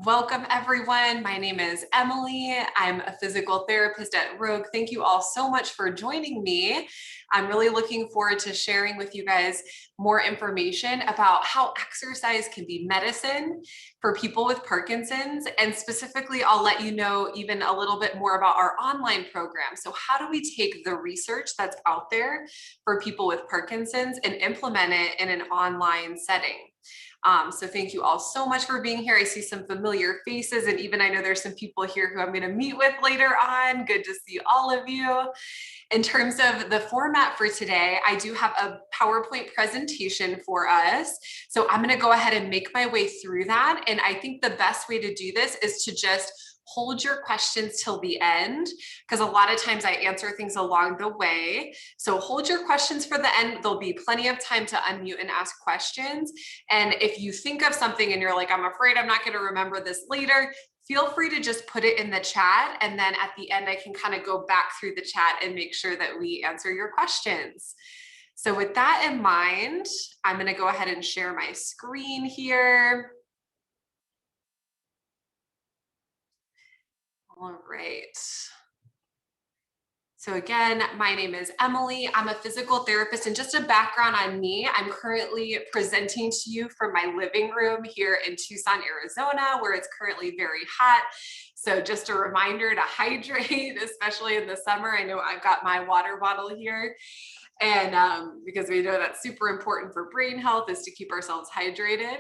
Welcome everyone. My name is Emily. I'm a physical therapist at Rogue. Thank you all so much for joining me. I'm really looking forward to sharing with you guys more information about how exercise can be medicine for people with Parkinson's. And specifically, I'll let you know even a little bit more about our online program. So how do we take the research that's out there for people with Parkinson's and implement it in an online setting? So thank you all so much for being here. I see some familiar faces, and even I know there's some people here who I'm going to meet with later on. Good to see all of you. In terms of the format for today, I do have a PowerPoint presentation for us. So I'm going to go ahead and make my way through that. And I think the best way to do this is to just hold your questions till the end, because a lot of times I answer things along the way. So hold your questions for the end. There'll be plenty of time to unmute and ask questions. And if you think of something and you're like, I'm afraid I'm not going to remember this later, feel free to just put it in the chat. And then at the end, I can kind of go back through the chat and make sure that we answer your questions. So with that in mind, I'm going to go ahead and share my screen here. All right. So again, my name is Emily. I'm a physical therapist, and just a background on me, I'm currently presenting to you from my living room here in Tucson, Arizona, where it's currently very hot. So just a reminder to hydrate, especially in the summer. I know I've got my water bottle here. And because we know that's super important for brain health, is to keep ourselves hydrated.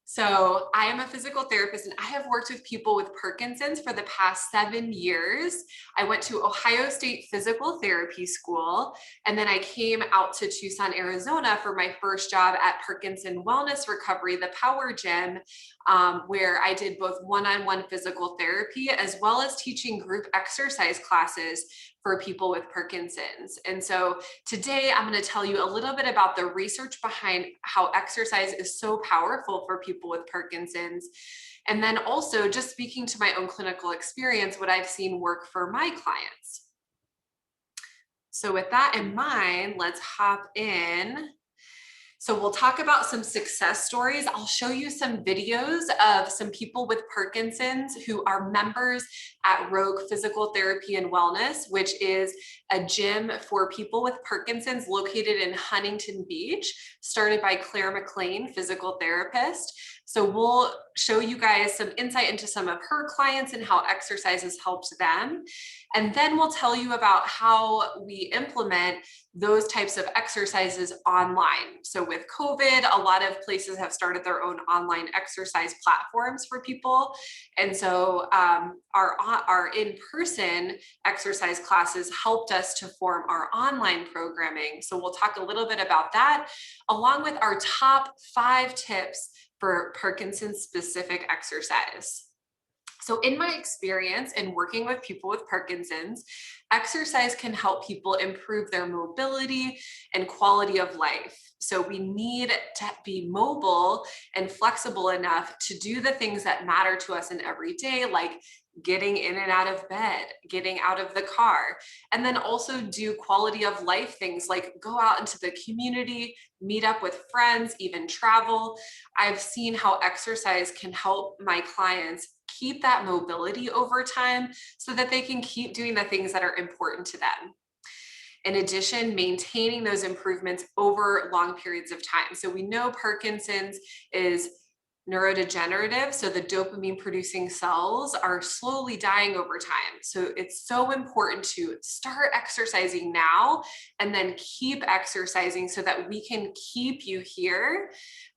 So I am a physical therapist, and I have worked with people with Parkinson's for the past 7 years. I went to Ohio State Physical Therapy School, and then I came out to Tucson, Arizona for my first job at Parkinson Wellness Recovery, the Power Gym, where I did both one-on-one physical therapy as well as teaching group exercise classes for people with Parkinson's. And so today I'm going to tell you a little bit about the research behind how exercise is so powerful for people with Parkinson's. And then also just speaking to my own clinical experience, what I've seen work for my clients. So with that in mind, let's hop in. So we'll talk about some success stories. I'll show you some videos of some people with Parkinson's who are members at Rogue Physical Therapy and Wellness, which is a gym for people with Parkinson's located in Huntington Beach, started by Claire McLean, physical therapist. So we'll show you guys some insight into some of her clients and how exercise has helped them. And then we'll tell you about how we implement those types of exercises online. So with COVID, a lot of places have started their own online exercise platforms for people. And so our in-person exercise classes helped us to form our online programming. So we'll talk a little bit about that, along with our top 5 tips for Parkinson's specific exercise. So in my experience in working with people with Parkinson's, exercise can help people improve their mobility and quality of life. So we need to be mobile and flexible enough to do the things that matter to us in every day, like getting in and out of bed, getting out of the car, and then also do quality of life things like go out into the community, meet up with friends, even travel. I've seen how exercise can help my clients keep that mobility over time so that they can keep doing the things that are important to them. In addition, maintaining those improvements over long periods of time. So we know Parkinson's is neurodegenerative, so the dopamine producing cells are slowly dying over time. So it's so important to start exercising now and then keep exercising so that we can keep you here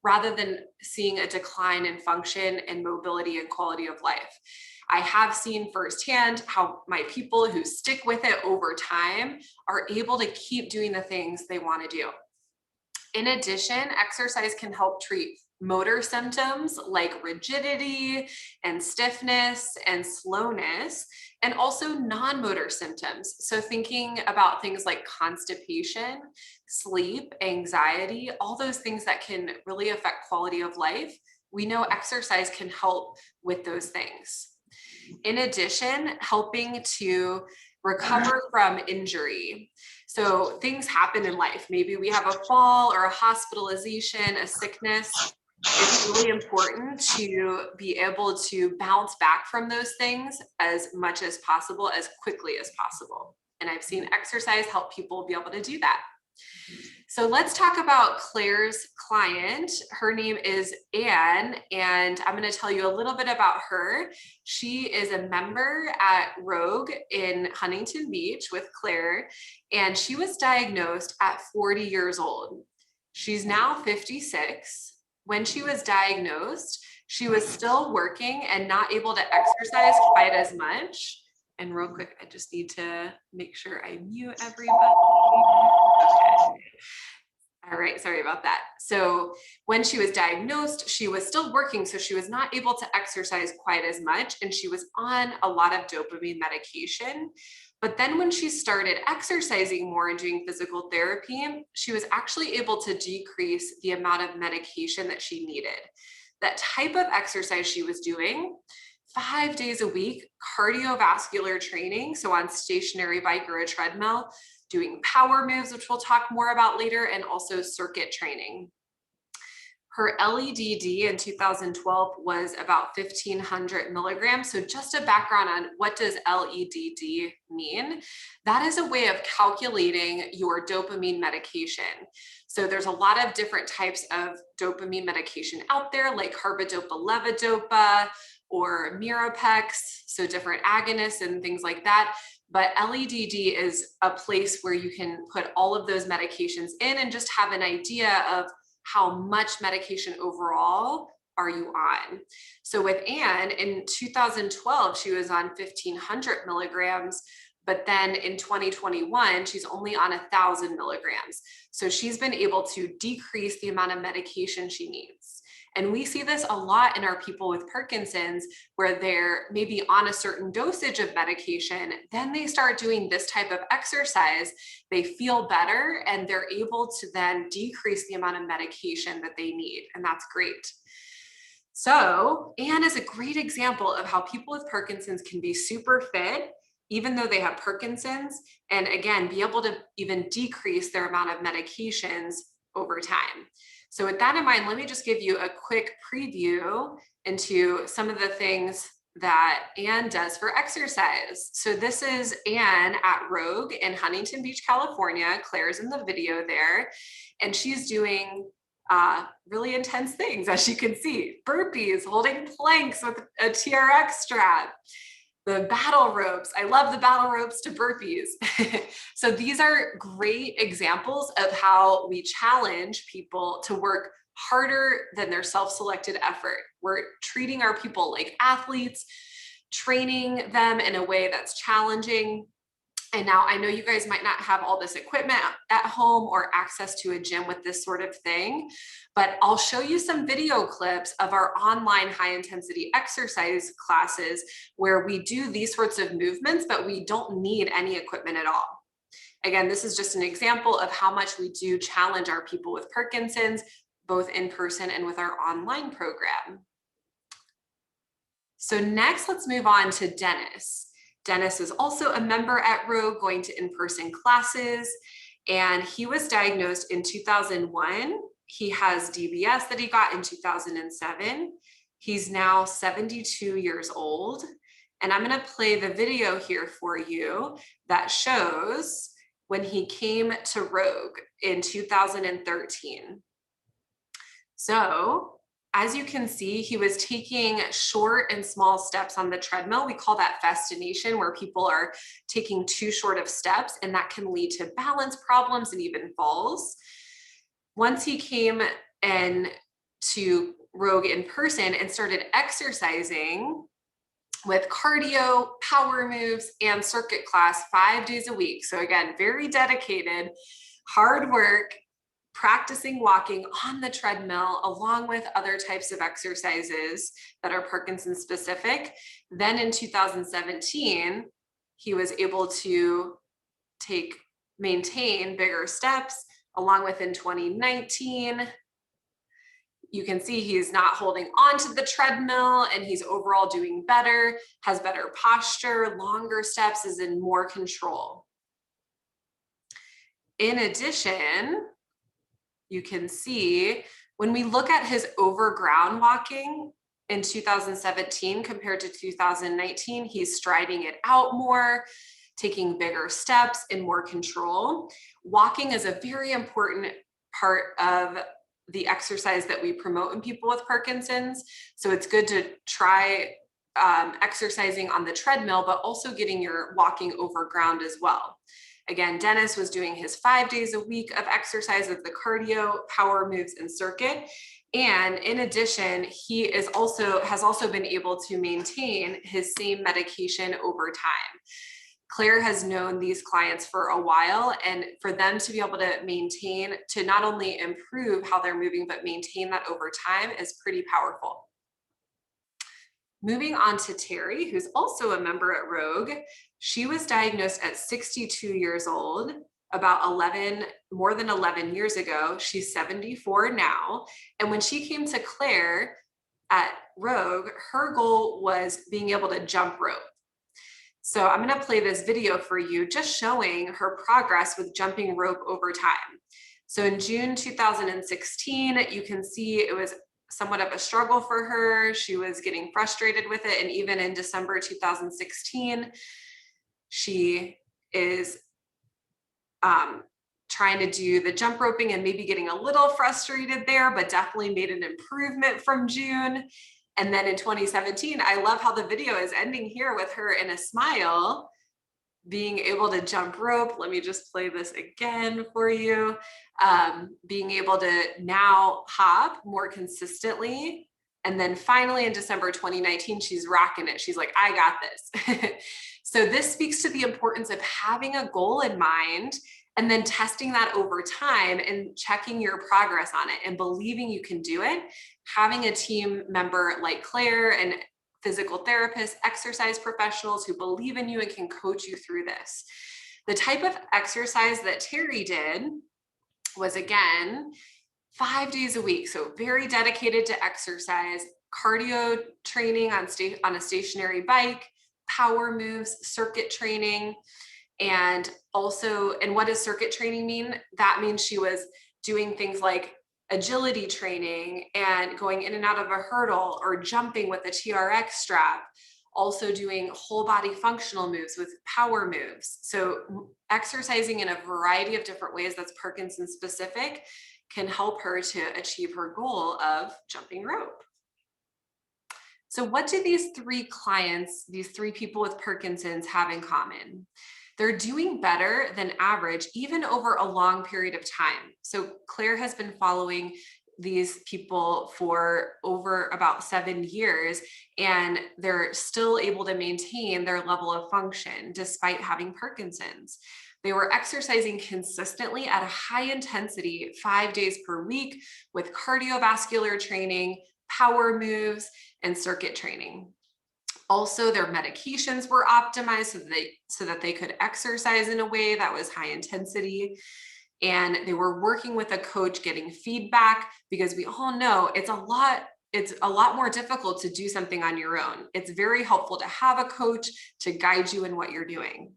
rather than seeing a decline in function and mobility and quality of life. I have seen firsthand how my people who stick with it over time are able to keep doing the things they want to do. In addition, exercise can help treat motor symptoms like rigidity and stiffness and slowness, and also non-motor symptoms. So thinking about things like constipation, sleep, anxiety, all those things that can really affect quality of life. We know exercise can help with those things. In addition, helping to recover from injury. So things happen in life. Maybe we have a fall or a hospitalization, a sickness. it's really important to be able to bounce back from those things as much as possible, as quickly as possible. And I've seen exercise help people be able to do that. So let's talk about Claire's client. Her name is Anne, and I'm going to tell you a little bit about her. She is a member at Rogue in Huntington Beach with Claire, and she was diagnosed at 40 years old. She's now 56. When she was diagnosed, she was still working and not able to exercise quite as much. And real quick, I just need to make sure I mute everybody. Okay. All right, sorry about that. So when she was diagnosed, she was still working, so she was not able to exercise quite as much, and she was on a lot of dopamine medication. But then when she started exercising more and doing physical therapy, she was actually able to decrease the amount of medication that she needed. That type of exercise she was doing 5 days a week, cardiovascular training, so on stationary bike or a treadmill, doing power moves, which we'll talk more about later, and also circuit training. Her LEDD in 2012 was about 1,500 milligrams. So just a background on what does LEDD mean? That is a way of calculating your dopamine medication. So there's a lot of different types of dopamine medication out there, like carbidopa, levodopa, or Mirapex, so different agonists and things like that. But LEDD is a place where you can put all of those medications in and just have an idea of how much medication overall are you on. So with Anne, in 2012, she was on 1,500 milligrams, but then in 2021, she's only on 1,000 milligrams. So she's been able to decrease the amount of medication she needs. And we see this a lot in our people with Parkinson's, where they're maybe on a certain dosage of medication, then they start doing this type of exercise, they feel better, and they're able to then decrease the amount of medication that they need. And that's great. So Anne is a great example of how people with Parkinson's can be super fit, even though they have Parkinson's, and again, be able to even decrease their amount of medications over time. So with that in mind, let me just give you a quick preview into some of the things that Anne does for exercise. So this is Anne at Rogue in Huntington Beach, California. Claire's in the video there, and she's doing really intense things, as you can see. Burpees, holding planks with a TRX strap. The battle ropes. I love the battle ropes to burpees. So these are great examples of how we challenge people to work harder than their self-selected effort. We're treating our people like athletes, training them in a way that's challenging. And now I know you guys might not have all this equipment at home or access to a gym with this sort of thing, but I'll show you some video clips of our online high intensity exercise classes where we do these sorts of movements, but we don't need any equipment at all. Again, this is just an example of how much we do challenge our people with Parkinson's, both in person and with our online program. So next, let's move on to Dennis. Dennis is also a member at Rogue, going to in-person classes, and he was diagnosed in 2001. He has DBS that he got in 2007. He's now 72 years old, and I'm going to play the video here for you that shows when he came to Rogue in 2013. So as you can see, he was taking short and small steps on the treadmill. We call that fascination, where people are taking too short of steps, and that can lead to balance problems and even falls. Once he came in to Rogue in person and started exercising with cardio, power moves, and circuit class 5 days a week. So again, very dedicated, hard work, practicing walking on the treadmill along with other types of exercises that are Parkinson's specific. Then in 2017, he was able to maintain bigger steps, along with in 2019. You can see he's not holding on to the treadmill and he's overall doing better, has better posture, longer steps, is in more control. In addition, you can see When we look at his over ground walking in 2017 compared to 2019, he's striding it out more, taking bigger steps and more control. Walking is a very important part of the exercise that we promote in people with Parkinson's. So it's good to try exercising on the treadmill, but also getting your walking over ground as well. Again, Dennis was doing his 5 days a week of exercise of the cardio, power moves, and circuit. And in addition, he has also been able to maintain his same medication over time. Claire has known these clients for a while, and for them to be able to maintain, to not only improve how they're moving, but maintain that over time is pretty powerful. Moving on to Terry, who's also a member at Rogue. She was diagnosed at 62 years old, more than 11 years ago. She's 74 now. And when she came to Claire at Rogue, her goal was being able to jump rope. So I'm going to play this video for you, just showing her progress with jumping rope over time. So in June 2016, you can see it was somewhat of a struggle for her. She was getting frustrated with it. And even in December 2016, she is trying to do the jump roping and maybe getting a little frustrated there, but definitely made an improvement from June. And then in 2017, I love how the video is ending here with her in a smile, being able to jump rope. Let me just play this again for you. Being able to now hop more consistently. And then finally in December 2019, she's rocking it. She's like, I got this. So this speaks to the importance of having a goal in mind and then testing that over time and checking your progress on it and believing you can do it. Having a team member like Claire and physical therapists, exercise professionals who believe in you and can coach you through this. The type of exercise that Terry did was, again, 5 days a week. So very dedicated to exercise, cardio training on a stationary bike, power moves, circuit training. And what does circuit training mean? That means she was doing things like agility training and going in and out of a hurdle or jumping with a TRX strap, also doing whole body functional moves with power moves. So exercising in a variety of different ways that's Parkinson's specific can help her to achieve her goal of jumping rope. So what do these three people with Parkinson's have in common? They're doing better than average, even over a long period of time. So Claire has been following these people for over about 7 years, and they're still able to maintain their level of function despite having Parkinson's. They were exercising consistently at a high intensity 5 days per week with cardiovascular training, power moves, and circuit training. Also, their medications were optimized so that they could exercise in a way that was high intensity. And they were working with a coach, getting feedback, because we all know it's a lot more difficult to do something on your own. It's very helpful to have a coach to guide you in what you're doing.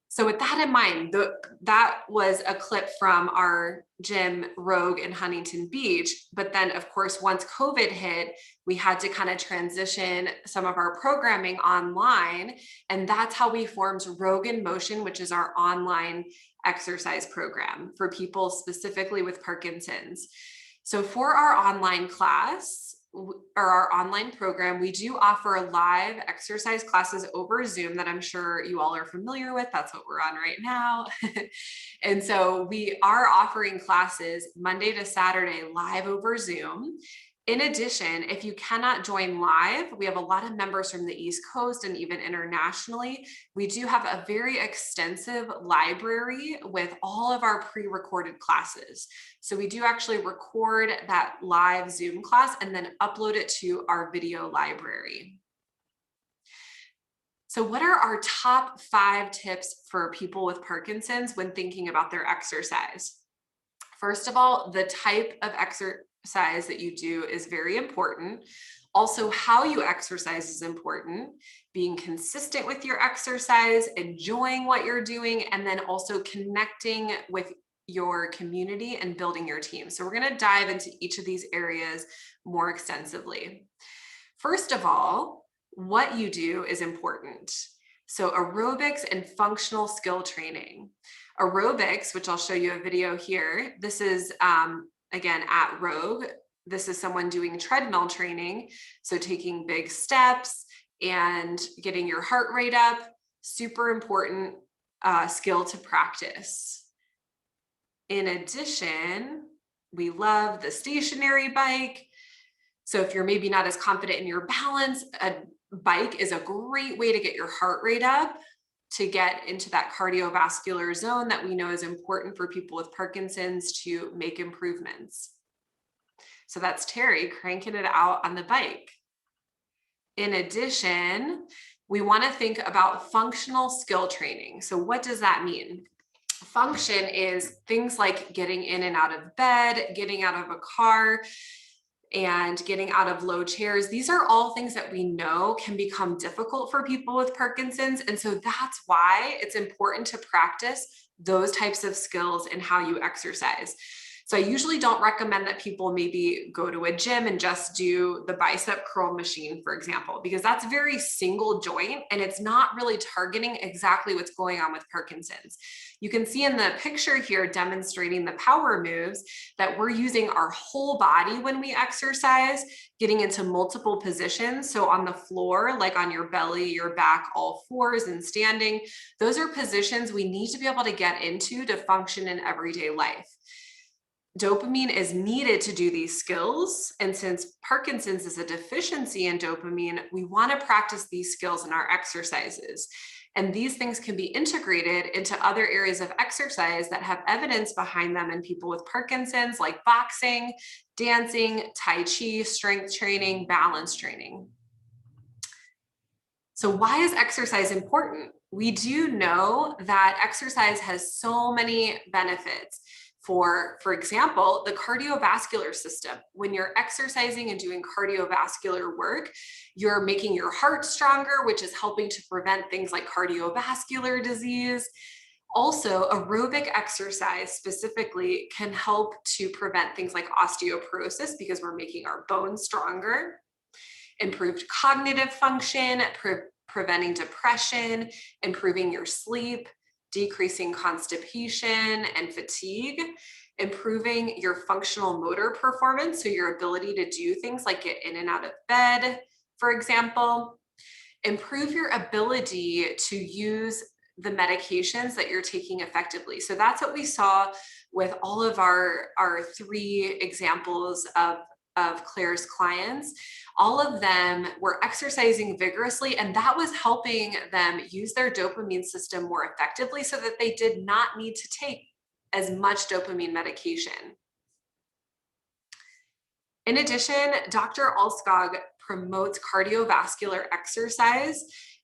So with that in mind, that was a clip from our gym, Rogue, in Huntington Beach. But then, of course, once COVID hit, we had to kind of transition some of our programming online. And that's how we formed Rogue in Motion, which is our online exercise program for people specifically with Parkinson's. So for our online class, or our online program, we do offer live exercise classes over Zoom that I'm sure you all are familiar with. That's what we're on right now. And so we are offering classes Monday to Saturday live over Zoom. In addition, if you cannot join live, we have a lot of members from the East Coast and even internationally. We do have a very extensive library with all of our pre-recorded classes. So we do actually record that live Zoom class and then upload it to our video library. So what are our top 5 tips for people with Parkinson's when thinking about their exercise? First of all, the type of exercise that you do is very important. Also, how you exercise is important. Being consistent with your exercise, enjoying what you're doing, and then also connecting with your community and building your team. So we're going to dive into each of these areas more extensively. First of all, what you do is important. So aerobics and functional skill training. Aerobics, which I'll show you a video here. This is, again, at Rogue. This is someone doing treadmill training. So taking big steps and getting your heart rate up, super important skill to practice. In addition, we love the stationary bike. So if you're maybe not as confident in your balance, a bike is a great way to get your heart rate up, to get into that cardiovascular zone that we know is important for people with Parkinson's to make improvements. So that's Terry cranking it out on the bike. In addition, we want to think about functional skill training. So what does that mean? Function is things like getting in and out of bed, getting out of a car, and getting out of low chairs. These are all things that we know can become difficult for people with Parkinson's. And so that's why it's important to practice those types of skills in how you exercise. So I usually don't recommend that people maybe go to a gym and just do the bicep curl machine, for example, because that's very single joint and it's not really targeting exactly what's going on with Parkinson's. You can see in the picture here demonstrating the power moves that we're using our whole body when we exercise, getting into multiple positions. So on the floor, like on your belly, your back, all fours, and standing, those are positions we need to be able to get into to function in everyday life. Dopamine is needed to do these skills. And since Parkinson's is a deficiency in dopamine, we want to practice these skills in our exercises. And these things can be integrated into other areas of exercise that have evidence behind them in people with Parkinson's, like boxing, dancing, Tai Chi, strength training, balance training. So why is exercise important? We do know that exercise has so many benefits. For example, the cardiovascular system. When you're exercising and doing cardiovascular work, you're making your heart stronger, which is helping to prevent things like cardiovascular disease. Also, aerobic exercise specifically can help to prevent things like osteoporosis because we're making our bones stronger. Improved cognitive function, preventing depression, improving your sleep, decreasing constipation and fatigue, improving your functional motor performance, so your ability to do things like get in and out of bed, for example, improve your ability to use the medications that you're taking effectively. So that's what we saw with all of our 3 examples of Claire's clients. All of them were exercising vigorously, and that was helping them use their dopamine system more effectively so that they did not need to take as much dopamine medication. In addition, Dr. Alskog promotes cardiovascular exercise.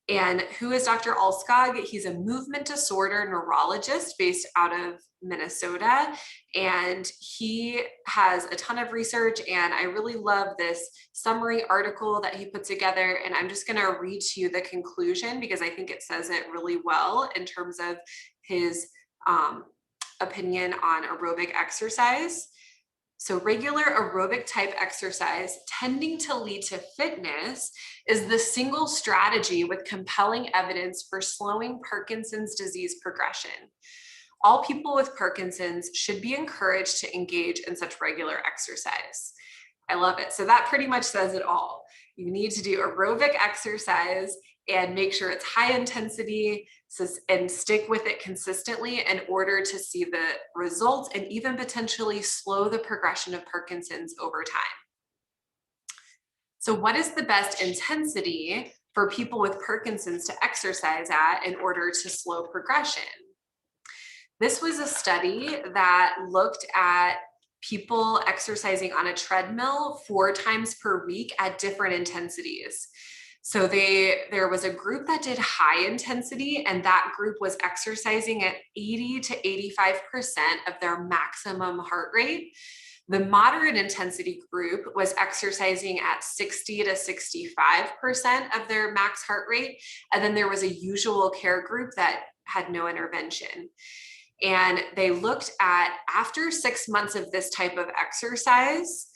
And who is Dr. Alskog? He's a movement disorder neurologist based out of Minnesota, and he has a ton of research, and I really love this summary article that he put together, and I'm just going to read to you the conclusion because I think it says it really well in terms of his opinion on aerobic exercise. So regular aerobic type exercise tending to lead to fitness is the single strategy with compelling evidence for slowing Parkinson's disease progression. All people with Parkinson's should be encouraged to engage in such regular exercise. I love it. So that pretty much says it all. You need to do aerobic exercise and make sure it's high intensity and stick with it consistently in order to see the results and even potentially slow the progression of Parkinson's over time. So what is the best intensity for people with Parkinson's to exercise at in order to slow progression? This was a study that looked at people exercising on a treadmill 4 times per week at different intensities. So there was a group that did high intensity, and that group was exercising at 80 to 85% of their maximum heart rate. The moderate intensity group was exercising at 60 to 65% of their max heart rate. And then there was a usual care group that had no intervention. And they looked at, after 6 months of this type of exercise,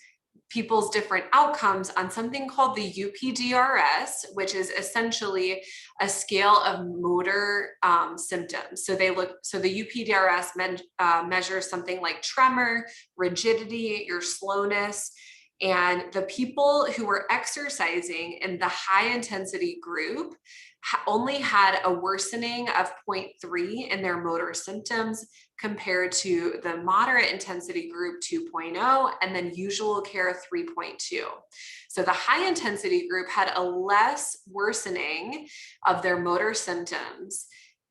people's different outcomes on something called the UPDRS, which is essentially a scale of motor symptoms. So the UPDRS measures something like tremor, rigidity, your slowness. And the people who were exercising in the high intensity group only had a worsening of 0.3 in their motor symptoms compared to the moderate intensity group 2.0 and then usual care 3.2. So the high intensity group had a less worsening of their motor symptoms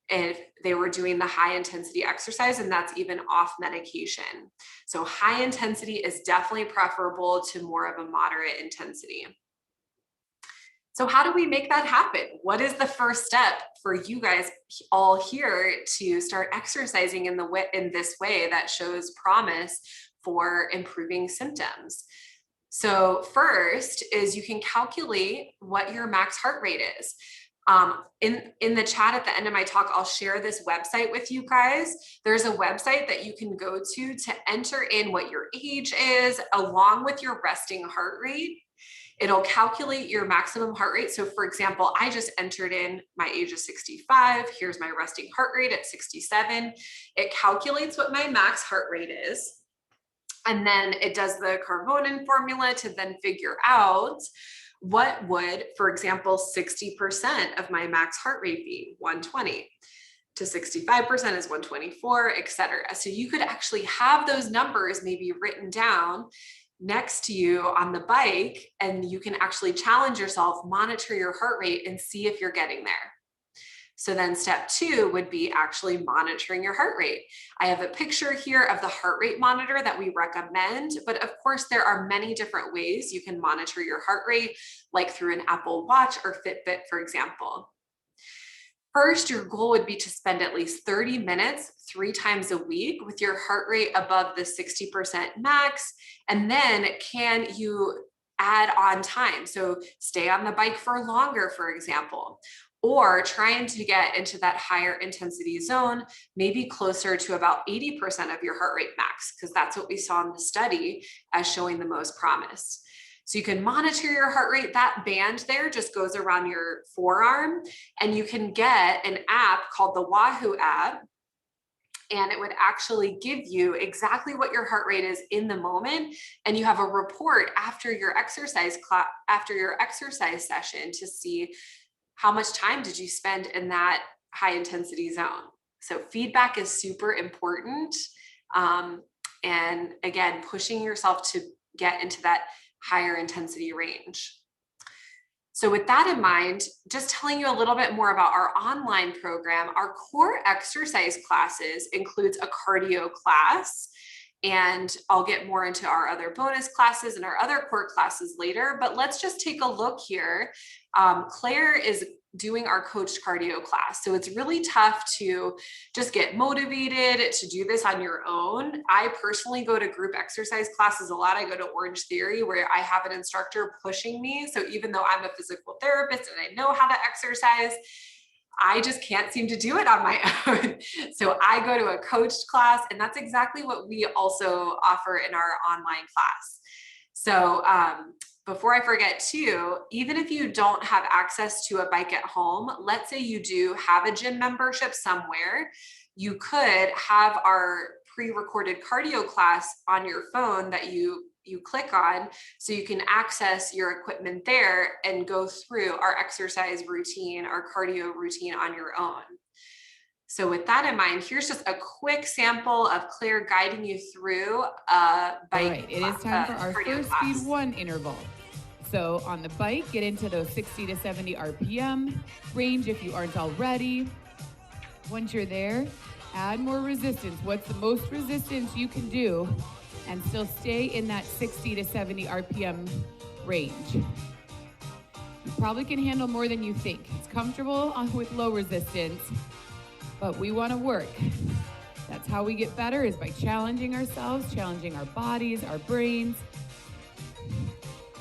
if they were doing the high intensity exercise, and that's even off medication. So high intensity is definitely preferable to more of a moderate intensity. So how do we make that happen? What is the first step for you guys all here to start exercising in this way that shows promise for improving symptoms? So first is you can calculate what your max heart rate is. In the chat at the end of my talk, I'll share this website with you guys. There's a website that you can go to enter in what your age is along with your resting heart rate. It'll calculate your maximum heart rate. So for example, I just entered in my age is 65. Here's my resting heart rate at 67. It calculates what my max heart rate is. And then it does the Carbonin formula to then figure out what would, for example, 60% of my max heart rate be, 120 to 65% is 124, et cetera. So you could actually have those numbers maybe written down next to you on the bike, and you can actually challenge yourself, monitor your heart rate and see if you're getting there. So then step 2 would be actually monitoring your heart rate. I have a picture here of the heart rate monitor that we recommend, but of course there are many different ways you can monitor your heart rate, like through an Apple Watch or Fitbit, for example. First, your goal would be to spend at least 30 minutes 3 times a week with your heart rate above the 60% max. And then can you add on time? So stay on the bike for longer, for example, or trying to get into that higher intensity zone, maybe closer to about 80% of your heart rate max, because that's what we saw in the study as showing the most promise. So you can monitor your heart rate. That band there just goes around your forearm, and you can get an app called the Wahoo app, and it would actually give you exactly what your heart rate is in the moment. And you have a report after your exercise session to see how much time did you spend in that high intensity zone. So feedback is super important. And again, pushing yourself to get into that higher intensity range. So with that in mind, just telling you a little bit more about our online program, our core exercise classes includes a cardio class, and I'll get more into our other bonus classes and our other core classes later, but let's just take a look here. Claire is doing our coached cardio class. So it's really tough to just get motivated to do this on your own. I personally go to group exercise classes a lot. I go to Orange Theory where I have an instructor pushing me. So even though I'm a physical therapist and I know how to exercise, I just can't seem to do it on my own. So I go to a coached class, and that's exactly what we also offer in our online class. So before I forget too, even if you don't have access to a bike at home, let's say you do have a gym membership somewhere, you could have our pre-recorded cardio class on your phone that you click on, so you can access your equipment there and go through our exercise routine, our cardio routine on your own. So with that in mind, here's just a quick sample of Claire guiding you through a bike. All right, it is time for our first class. speed 1 interval. So on the bike, get into those 60 to 70 RPM range if you aren't already. Once you're there, add more resistance. What's the most resistance you can do and still stay in that 60 to 70 RPM range? You probably can handle more than you think. It's comfortable with low resistance, but we want to work. That's how we get better, is by challenging ourselves, challenging our bodies, our brains.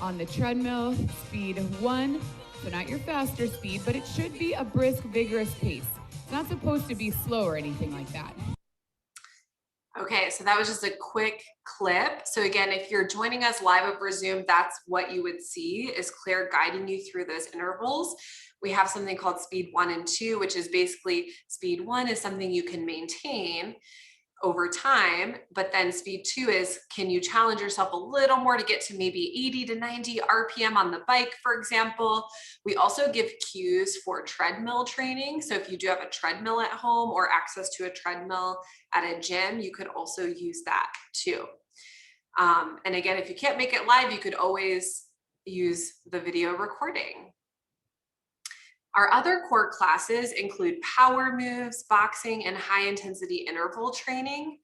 On the treadmill, speed 1, so not your faster speed, but it should be a brisk, vigorous pace. It's not supposed to be slow or anything like that. Okay, so that was just a quick clip. So again, if you're joining us live over Zoom, that's what you would see is Claire guiding you through those intervals. We have something called speed 1 and 2, which is basically speed 1 is something you can maintain over time, but then speed 2 is, can you challenge yourself a little more to get to maybe 80 to 90 RPM on the bike, for example. We also give cues for treadmill training. So if you do have a treadmill at home or access to a treadmill at a gym, you could also use that too. And again, if you can't make it live, you could always use the video recording. Our other core classes include power moves, boxing, and high intensity interval training.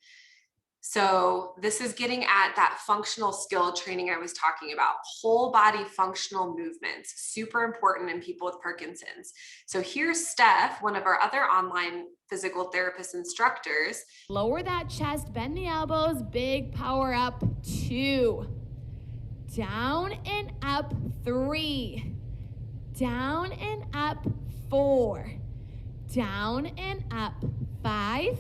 So this is getting at that functional skill training I was talking about, whole body functional movements, super important in people with Parkinson's. So here's Steph, one of our other online physical therapist instructors. Lower that chest, bend the elbows, big power up, 2. Down and up, 3. Down and up, 4. Down and up, 5.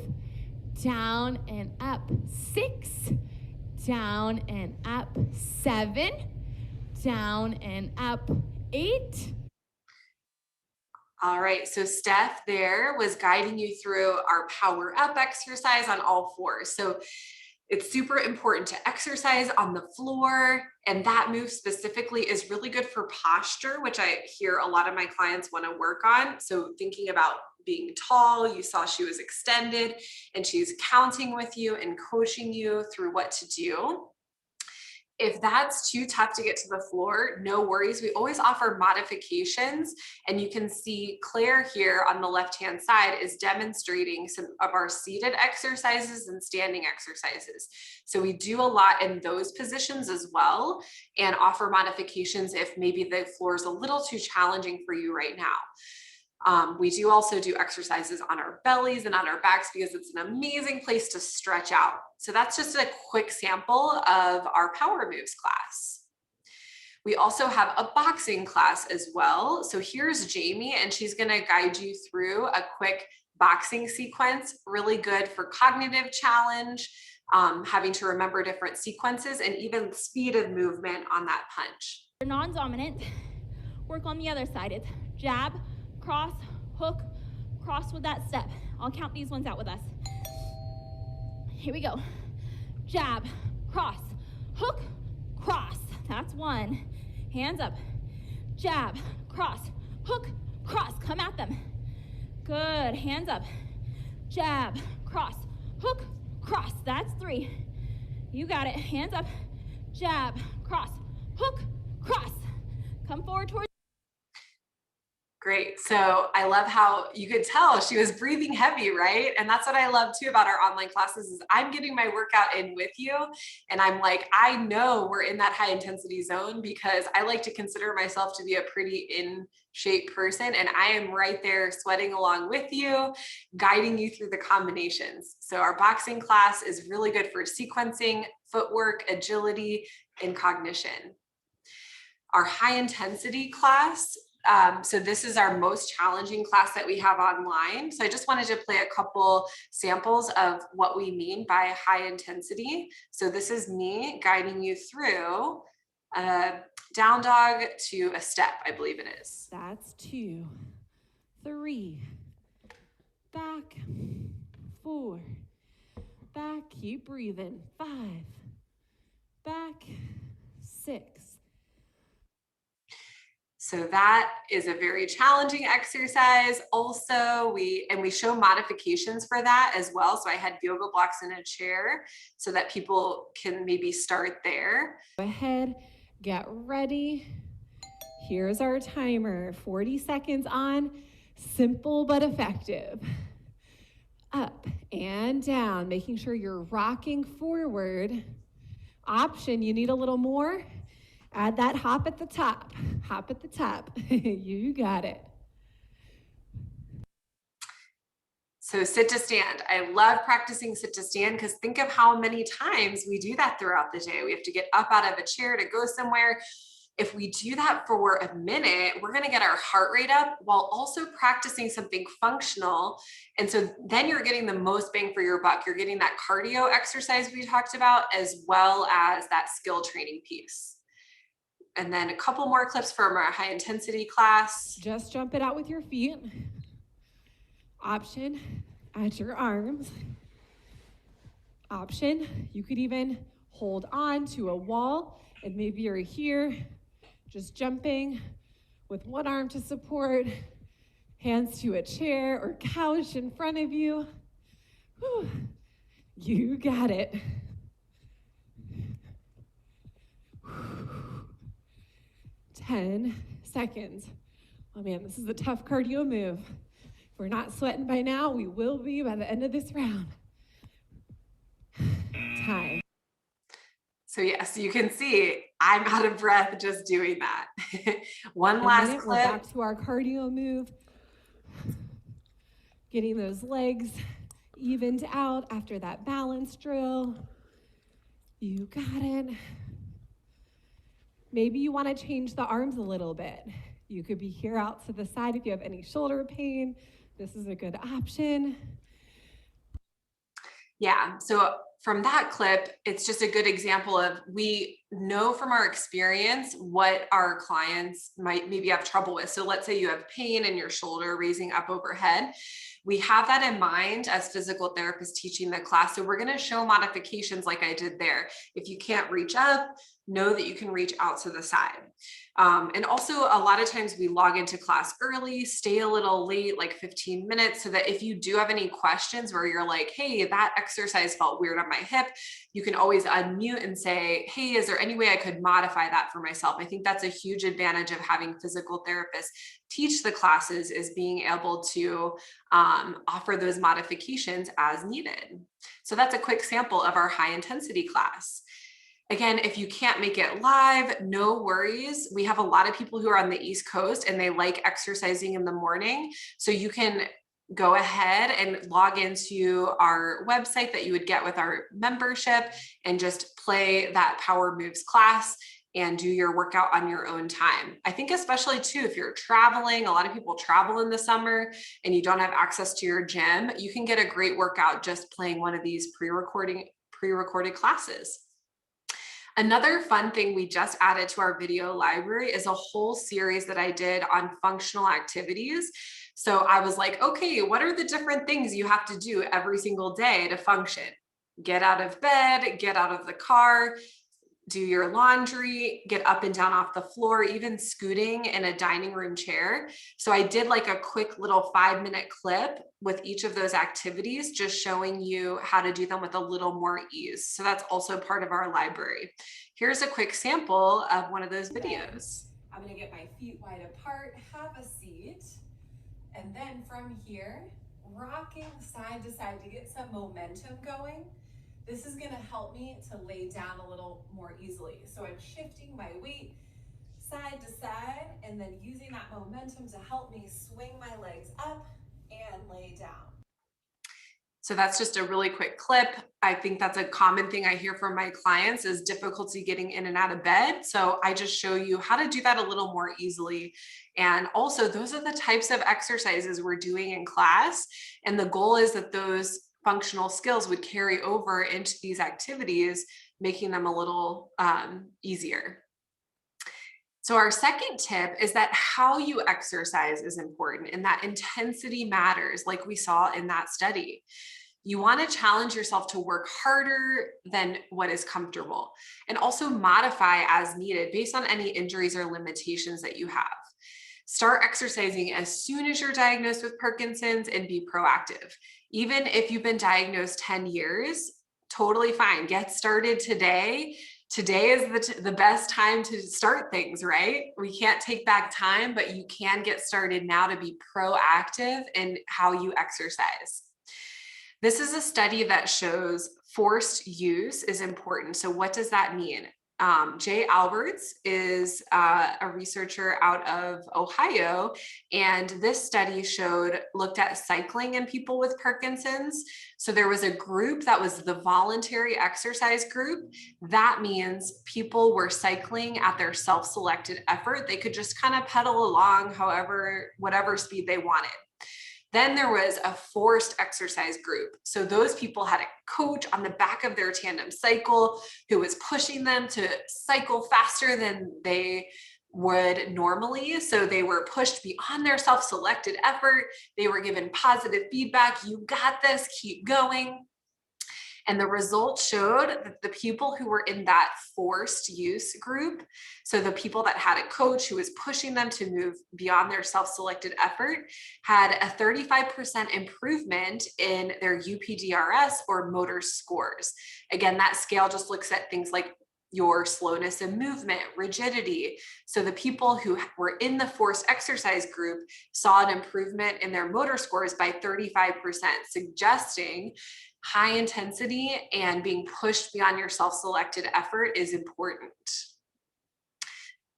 Down and up, 6. Down and up, 7. Down and up, 8. All right, so Steph there was guiding you through our power up exercise on all fours. So it's super important to exercise on the floor, and that move specifically is really good for posture, which I hear a lot of my clients want to work on. So thinking about being tall, you saw she was extended and she's counting with you and coaching you through what to do. If that's too tough to get to the floor, no worries. We always offer modifications, and you can see Claire here on the left-hand side is demonstrating some of our seated exercises and standing exercises. So we do a lot in those positions as well, and offer modifications if maybe the floor is a little too challenging for you right now. We do also do exercises on our bellies and on our backs because it's an amazing place to stretch out. So that's just a quick sample of our power moves class. We also have a boxing class as well. So here's Jamie, and she's going to guide you through a quick boxing sequence, really good for cognitive challenge, having to remember different sequences and even speed of movement on that punch. For non-dominant, work on the other side. It's jab, cross, hook, cross with that step. I'll count these ones out with us. Here we go. Jab, cross, hook, cross. That's 1. Hands up. Jab, cross, hook, cross. Come at them. Good. Hands up. Jab, cross, hook, cross. That's 3. You got it. Hands up. Jab, cross, hook, cross. Come forward towards. Great. So I love how you could tell she was breathing heavy, right? And that's what I love too about our online classes is I'm getting my workout in with you. And I'm like, I know we're in that high intensity zone because I like to consider myself to be a pretty in shape person. And I am right there sweating along with you, guiding you through the combinations. So our boxing class is really good for sequencing, footwork, agility, and cognition. Our high intensity class, so this is our most challenging class that we have online. So I just wanted to play a couple samples of what we mean by high intensity. So this is me guiding you through a down dog to a step, I believe it is. That's 2, 3, back, 4, back, keep breathing, 5, back, 6. So that is a very challenging exercise. Also, we show modifications for that as well. So I had yoga blocks in a chair so that people can maybe start there. Go ahead, get ready. Here's our timer, 40 seconds on, simple but effective. Up and down, making sure you're rocking forward. Option, you need a little more? Add that hop at the top. Hop at the top. You got it. So sit to stand. I love practicing sit to stand because think of how many times we do that throughout the day. We have to get up out of a chair to go somewhere. If we do that for a minute, we're going to get our heart rate up while also practicing something functional. And so then you're getting the most bang for your buck. You're getting that cardio exercise we talked about, as well as that skill training piece. And then a couple more clips from our high intensity class. Just jump it out with your feet. Option, at your arms. Option, you could even hold on to a wall, and maybe you're here, just jumping with one arm to support, hands to a chair or couch in front of you. Whew. You got it. 10 seconds. Oh man, this is a tough cardio move. If we're not sweating by now, we will be by the end of this round. Time. So yes, you can see I'm out of breath just doing that. One last clip. We're back to our cardio move. Getting those legs evened out after that balance drill. You got it. Maybe you want to change the arms a little bit. You could be here out to the side if you have any shoulder pain. This is a good option. Yeah, so from that clip, it's just a good example of, we know from our experience what our clients might maybe have trouble with. So let's say you have pain in your shoulder raising up overhead. We have that in mind as physical therapists teaching the class. So we're going to show modifications like I did there. If you can't reach up, know that you can reach out to the side. And also a lot of times we log into class early, stay a little late, like 15 minutes, so that if you do have any questions where you're like, hey, that exercise felt weird on my hip, you can always unmute and say, hey, is there any way I could modify that for myself? I think that's a huge advantage of having physical therapists teach the classes, is being able to offer those modifications as needed. So that's a quick sample of our high intensity class. Again, if you can't make it live, no worries. We have a lot of people who are on the East Coast and they like exercising in the morning. So you can go ahead and log into our website that you would get with our membership and just play that Power Moves class and do your workout on your own time. I think especially too, if you're traveling, a lot of people travel in the summer and you don't have access to your gym, you can get a great workout just playing one of these pre-recorded classes. Another fun thing we just added to our video library is a whole series that I did on functional activities. So I was like, okay, what are the different things you have to do every single day to function? Get out of bed, get out of the car, do your laundry, get up and down off the floor, even scooting in a dining room chair. So I did like a quick little 5-minute clip with each of those activities, just showing you how to do them with a little more ease. So that's also part of our library. Here's a quick sample of one of those videos. I'm gonna get my feet wide apart, have a seat, and then from here, rocking side to side to get some momentum going. This is gonna help me to lay down a little more easily. So I'm shifting my weight side to side and then using that momentum to help me swing my legs up and lay down. So that's just a really quick clip. I think that's a common thing I hear from my clients, is difficulty getting in and out of bed. So I just show you how to do that a little more easily. And also those are the types of exercises we're doing in class. And the goal is that those functional skills would carry over into these activities, making them a little easier. So our second tip is that how you exercise is important, and that intensity matters, like we saw in that study. You want to challenge yourself to work harder than what is comfortable, and also modify as needed based on any injuries or limitations that you have. Start exercising as soon as you're diagnosed with Parkinson's and be proactive. Even if you've been diagnosed 10 years, totally fine. Get started today. Today is the best time to start things, right? We can't take back time, but you can get started now to be proactive in how you exercise. This is a study that shows forced use is important. So what does that mean? Jay Alberts is a researcher out of Ohio, and this study looked at cycling in people with Parkinson's. So there was a group that was the voluntary exercise group. That means people were cycling at their self-selected effort. They could just kind of pedal along whatever speed they wanted. Then there was a forced exercise group. So those people had a coach on the back of their tandem cycle who was pushing them to cycle faster than they would normally. So they were pushed beyond their self-selected effort. They were given positive feedback. You got this, keep going. And the results showed that the people who were in that forced use group, so the people that had a coach who was pushing them to move beyond their self-selected effort, had a 35% improvement in their UPDRS or motor scores. Again, that scale just looks at things like your slowness in movement, rigidity. So the people who were in the forced exercise group saw an improvement in their motor scores by 35%, suggesting high intensity and being pushed beyond your self-selected effort is important.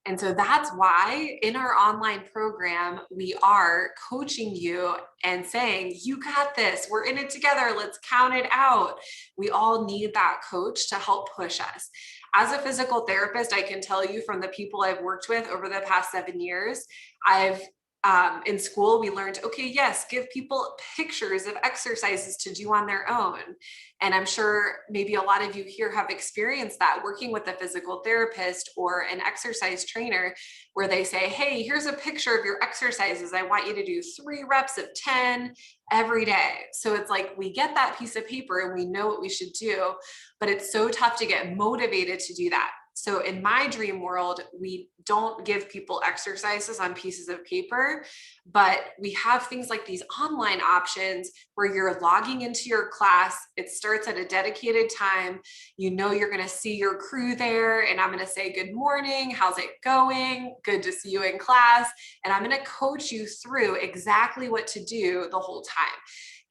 And so that's why in our online program, we are coaching you and saying, you got this, we're in it together, let's count it out. We all need that coach to help push us. As a physical therapist, I can tell you from the people I've worked with over the past 7 years, in school, we learned, okay, yes, give people pictures of exercises to do on their own. And I'm sure maybe a lot of you here have experienced that working with a physical therapist or an exercise trainer where they say, hey, here's a picture of your exercises. I want you to do 3 reps of 10 every day. So it's like we get that piece of paper and we know what we should do, but it's so tough to get motivated to do that. So in my dream world, we don't give people exercises on pieces of paper, but we have things like these online options where you're logging into your class. It starts at a dedicated time. You know you're going to see your crew there, and I'm going to say, good morning, how's it going? Good to see you in class. And I'm going to coach you through exactly what to do the whole time.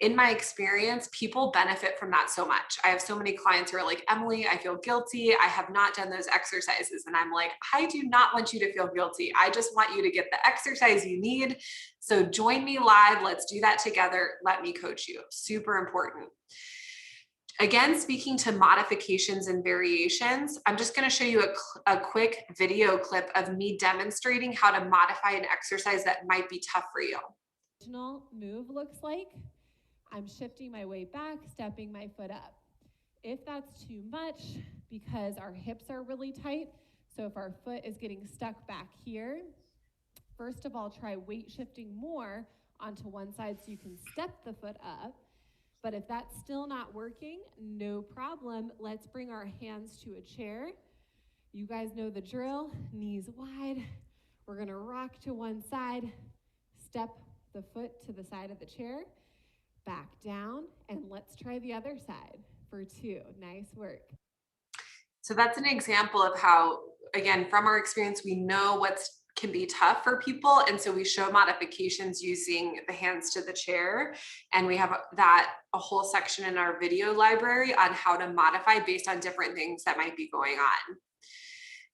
In my experience, people benefit from that so much. I have so many clients who are like, Emily, I feel guilty. I have not done those exercises. And I'm like, I do not want you to feel guilty. I just want you to get the exercise you need. So join me live. Let's do that together. Let me coach you. Super important. Again, speaking to modifications and variations, I'm just going to show you a quick video clip of me demonstrating how to modify an exercise that might be tough for you. Original move looks like I'm shifting my weight back, stepping my foot up. If that's too much, because our hips are really tight, so if our foot is getting stuck back here, first of all, try weight shifting more onto one side so you can step the foot up. But if that's still not working, no problem. Let's bring our hands to a chair. You guys know the drill, knees wide. We're gonna rock to one side, step the foot to the side of the chair, back down, and let's try the other side for 2. Nice work. So that's an example of how, again, from our experience, we know what can be tough for people. And so we show modifications using the hands to the chair. And we have a whole section in our video library on how to modify based on different things that might be going on.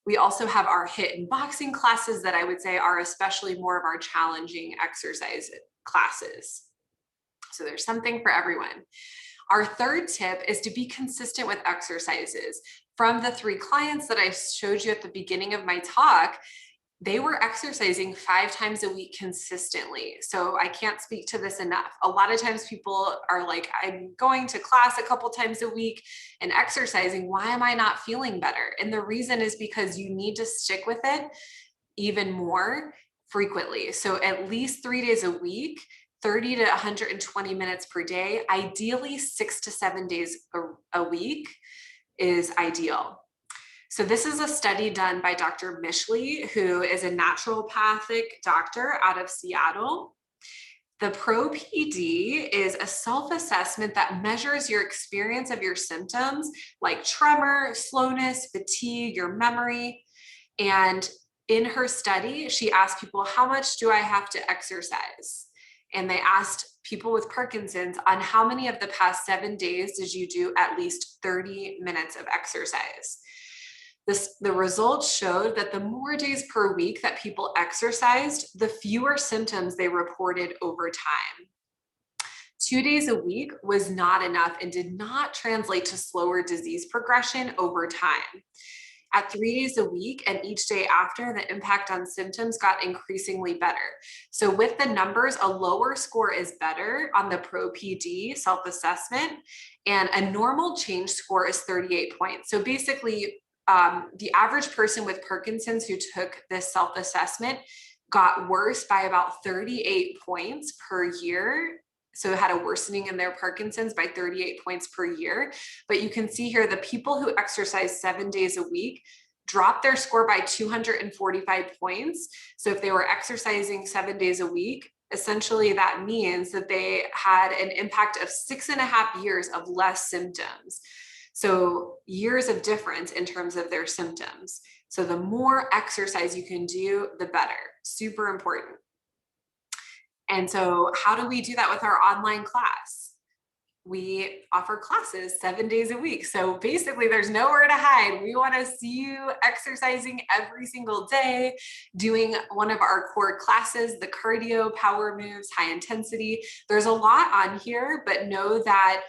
We also have our HIIT and boxing classes that I would say are especially more of our challenging exercise classes. So there's something for everyone. Our third tip is to be consistent with exercises. From the 3 clients that I showed you at the beginning of my talk, they were exercising 5 times a week consistently. So I can't speak to this enough. A lot of times people are like, I'm going to class a couple times a week and exercising. Why am I not feeling better? And the reason is because you need to stick with it even more frequently. So at least 3 days a week, 30 to 120 minutes per day, ideally 6 to 7 days a week is ideal. So this is a study done by Dr. Mishley, who is a naturopathic doctor out of Seattle. The Pro-PD is a self-assessment that measures your experience of your symptoms like tremor, slowness, fatigue, your memory. And in her study, she asked people, how much do I have to exercise? And they asked people with Parkinson's, on how many of the past 7 days did you do at least 30 minutes of exercise? The results showed that the more days per week that people exercised, the fewer symptoms they reported over time. 2 days a week was not enough and did not translate to slower disease progression over time. At 3 days a week and each day after, the impact on symptoms got increasingly better. So with the numbers, a lower score is better on the PRO-PD self-assessment, and a normal change score is 38 points. So basically, the average person with Parkinson's who took this self-assessment got worse by about 38 points per year. So had a worsening in their Parkinson's by 38 points per year. But you can see here, the people who exercise 7 days a week dropped their score by 245 points. So if they were exercising 7 days a week, essentially that means that they had an impact of 6.5 years of less symptoms. So years of difference in terms of their symptoms. So the more exercise you can do, the better. Super important. And so how do we do that with our online class? We offer classes 7 days a week. So basically there's nowhere to hide. We want to see you exercising every single day, doing one of our core classes, the cardio, power moves, high intensity. There's a lot on here, but know that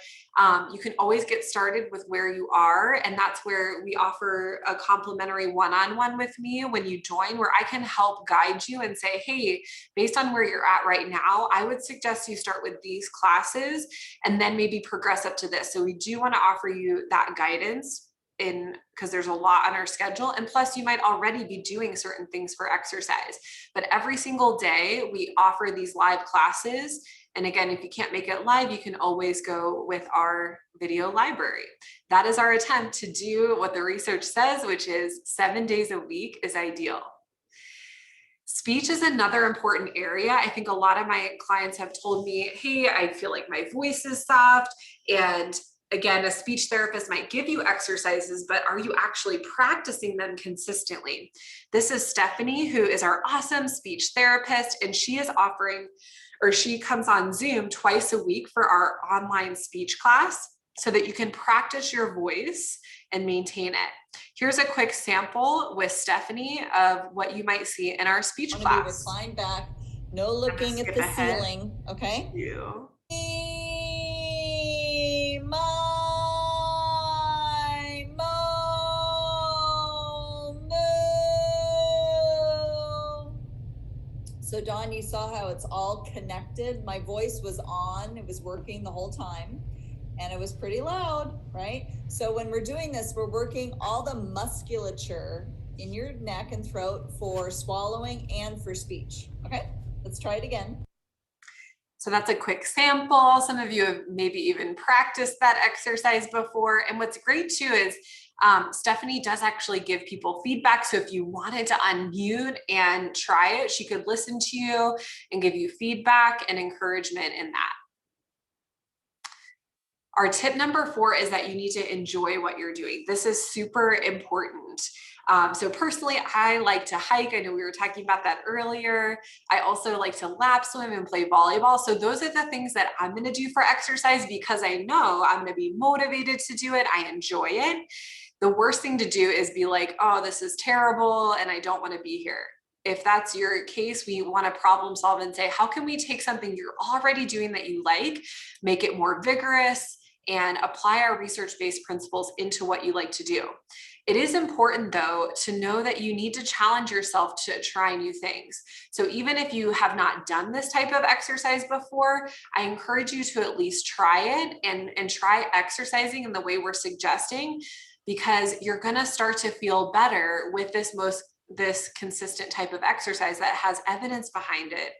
you can always get started with where you are. And that's where we offer a complimentary one-on-one with me when you join, where I can help guide you and say, hey, based on where you're at right now, I would suggest you start with these classes and then maybe progress up to this. So we do want to offer you that guidance because there's a lot on our schedule. And plus you might already be doing certain things for exercise, but every single day we offer these live classes. And again, if you can't make it live, you can always go with our video library. That is our attempt to do what the research says, which is 7 days a week is ideal. Speech is another important area. I think a lot of my clients have told me, hey, I feel like my voice is soft. And again, a speech therapist might give you exercises, but are you actually practicing them consistently? This is Stephanie, who is our awesome speech therapist, and she is offering, or she comes on Zoom twice a week for our online speech class so that you can practice your voice and maintain it. Here's a quick sample with Stephanie of what you might see in our speech class. Recline back, no looking at the ceiling, okay? So Dawn, you saw how it's all connected. My voice was on, it was working the whole time, and it was pretty loud, right? So when we're doing this, we're working all the musculature in your neck and throat for swallowing and for speech. Okay, let's try it again. So that's a quick sample. Some of you have maybe even practiced that exercise before. And what's great too is Stephanie does actually give people feedback. So if you wanted to unmute and try it, she could listen to you and give you feedback and encouragement in that. Our tip number 4 is that you need to enjoy what you're doing. This is super important. So personally, I like to hike. I know we were talking about that earlier. I also like to lap swim and play volleyball. So those are the things that I'm going to do for exercise because I know I'm going to be motivated to do it. I enjoy it. The worst thing to do is be like, oh, this is terrible and I don't want to be here. If that's your case, we want to problem solve and say, how can we take something you're already doing that you like, make it more vigorous, and apply our research-based principles into what you like to do. It is important though to know that you need to challenge yourself to try new things. So even if you have not done this type of exercise before, I encourage you to at least try it and try exercising in the way we're suggesting, because you're gonna start to feel better with this consistent type of exercise that has evidence behind it.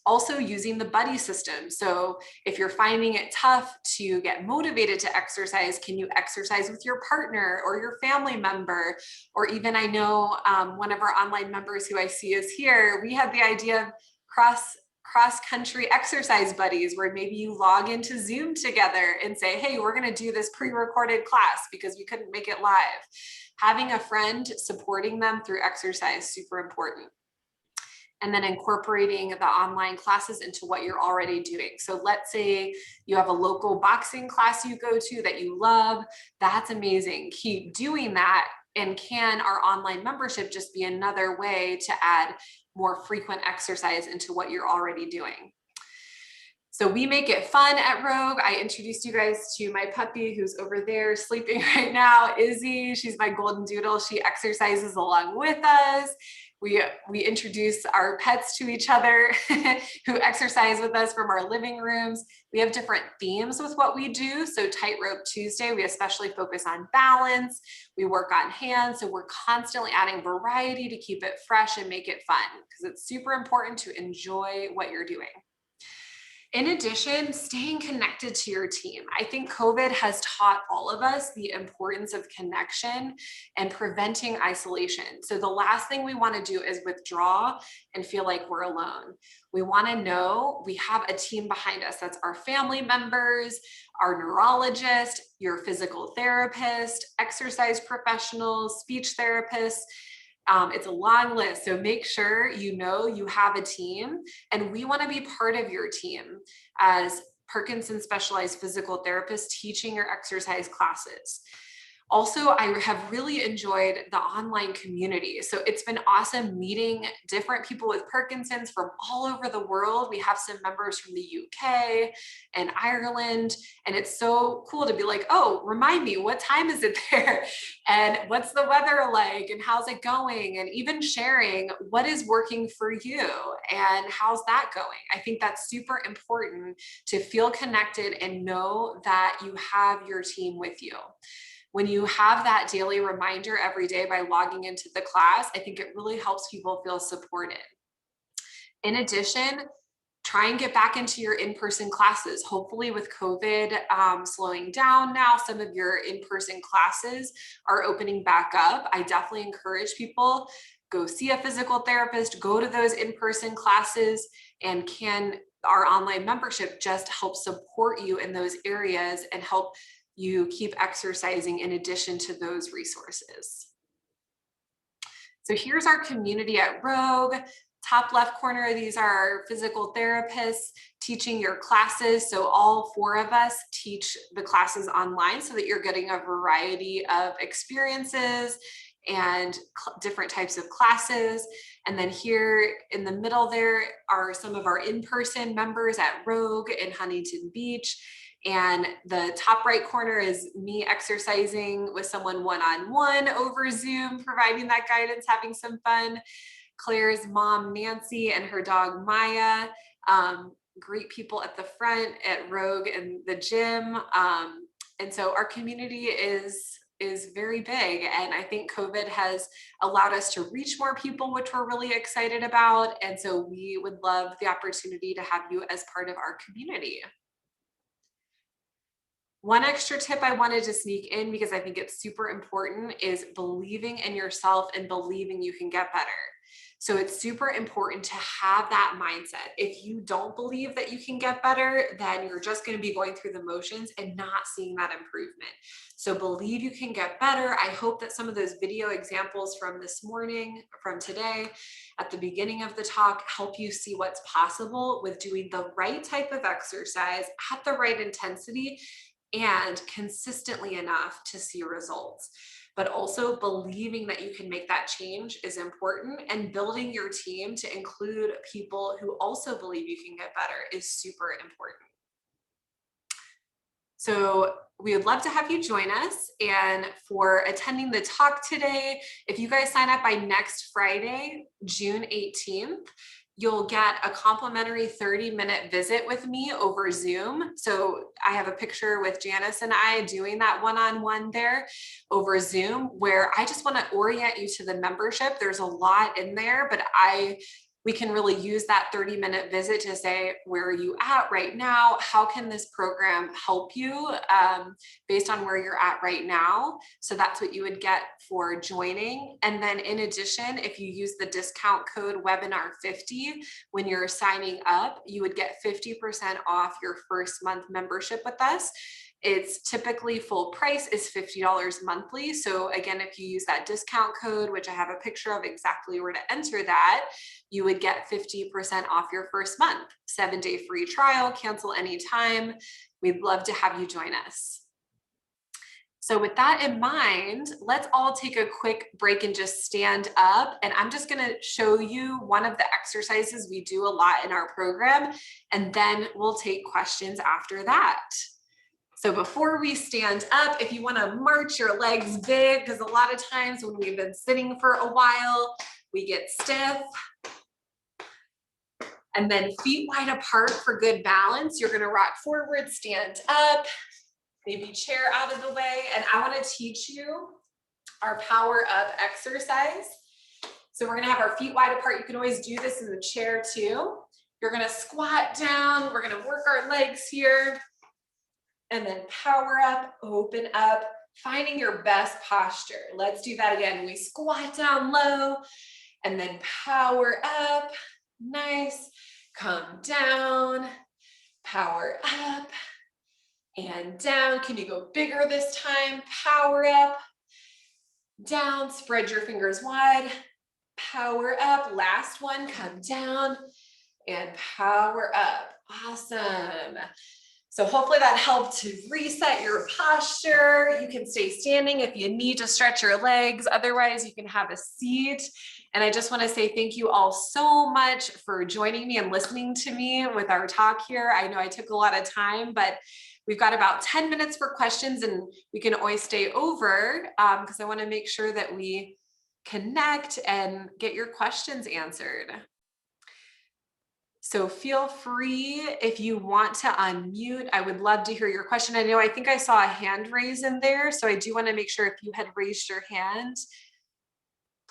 Also using the buddy system. So if you're finding it tough to get motivated to exercise, can you exercise with your partner or your family member? Or even I know one of our online members who I see is here, we had the idea of cross-country exercise buddies, where maybe you log into Zoom together and say, hey, we're gonna do this pre-recorded class because we couldn't make it live. Having a friend supporting them through exercise, super important. and then incorporating the online classes into what you're already doing. So let's say you have a local boxing class you go to that you love. That's amazing. Keep doing that. And can our online membership just be another way to add more frequent exercise into what you're already doing? So we make it fun at Rogue. I introduced you guys to my puppy who's over there sleeping right now, Izzy. She's my golden doodle. She exercises along with us. We introduce our pets to each other who exercise with us from our living rooms. We have different themes with what we do. So Tightrope Tuesday, we especially focus on balance. We work on hands. So we're constantly adding variety to keep it fresh and make it fun, because it's super important to enjoy what you're doing. In addition, staying connected to your team. I think COVID has taught all of us the importance of connection and preventing isolation. So the last thing we want to do is withdraw and feel like we're alone. We want to know we have a team behind us. That's our family members, our neurologist, your physical therapist, exercise professionals, speech therapists. It's a long list, so make sure you know you have a team, and we want to be part of your team as Parkinson's specialized physical therapists teaching your exercise classes. Also, I have really enjoyed the online community. So it's been awesome meeting different people with Parkinson's from all over the world. We have some members from the UK and Ireland, and it's so cool to be like, oh, remind me, what time is it there? And what's the weather like? And how's it going? And even sharing what is working for you and how's that going? I think that's super important to feel connected and know that you have your team with you. When you have that daily reminder every day by logging into the class, I think it really helps people feel supported. In addition, try and get back into your in-person classes. Hopefully with COVID slowing down now, some of your in-person classes are opening back up. I definitely encourage people, go see a physical therapist, go to those in-person classes, and can our online membership just help support you in those areas and help you keep exercising in addition to those resources. So here's our community at Rogue. Top left corner, these are our physical therapists teaching your classes. So all 4 of us teach the classes online so that you're getting a variety of experiences and different types of classes. And then here in the middle there are some of our in-person members at Rogue in Huntington Beach. And the top right corner is me exercising with someone one-on-one over Zoom, providing that guidance, having some fun. Claire's mom, Nancy, and her dog, Maya. Great people at the front at Rogue and the gym. And so our community is very big. And I think COVID has allowed us to reach more people, which we're really excited about. And so we would love the opportunity to have you as part of our community. One extra tip I wanted to sneak in, because I think it's super important, is believing in yourself and believing you can get better. So it's super important to have that mindset. If you don't believe that you can get better, then you're just going to be going through the motions and not seeing that improvement. So believe you can get better. I hope that some of those video examples from this morning, from today, at the beginning of the talk, help you see what's possible with doing the right type of exercise at the right intensity and consistently enough to see results. But also believing that you can make that change is important, and building your team to include people who also believe you can get better is super important. So we would love to have you join us. And for attending the talk today, if you guys sign up by next Friday, June 18th, you'll get a complimentary 30-minute visit with me over Zoom. So I have a picture with Janice and I doing that one-on-one there over Zoom, where I just want to orient you to the membership. There's a lot in there, but we can really use that 30-minute visit to say, where are you at right now? How can this program help you based on where you're at right now? So that's what you would get for joining. And then in addition, if you use the discount code webinar50 when you're signing up, you would get 50% off your first month membership with us. It's typically full price is $50 monthly. So again, if you use that discount code, which I have a picture of exactly where to enter that, you would get 50% off your first month, 7-day free trial, cancel anytime. We'd love to have you join us. So with that in mind, let's all take a quick break and just stand up. And I'm just gonna show you one of the exercises we do a lot in our program, and then we'll take questions after that. So before we stand up, if you wanna march your legs big, because a lot of times when we've been sitting for a while, we get stiff. And then feet wide apart for good balance. You're gonna rock forward, stand up, maybe chair out of the way. And I wanna teach you our power up exercise. So we're gonna have our feet wide apart. You can always do this in the chair too. You're gonna squat down. We're gonna work our legs here. And then power up, open up, finding your best posture. Let's do that again. We squat down low and then power up. Nice. Come down, power up and down. Can you go bigger this time? Power up, down, spread your fingers wide, power up. Last one, come down and power up. Awesome. So hopefully that helped to reset your posture. You can stay standing if you need to stretch your legs. Otherwise, you can have a seat. And I just want to say thank you all so much for joining me and listening to me with our talk here. I know I took a lot of time, but we've got about 10 minutes for questions, and we can always stay over because I want to make sure that we connect and get your questions answered. So feel free if you want to unmute. I would love to hear your question. I think I saw a hand raise in there. So I do want to make sure if you had raised your hand,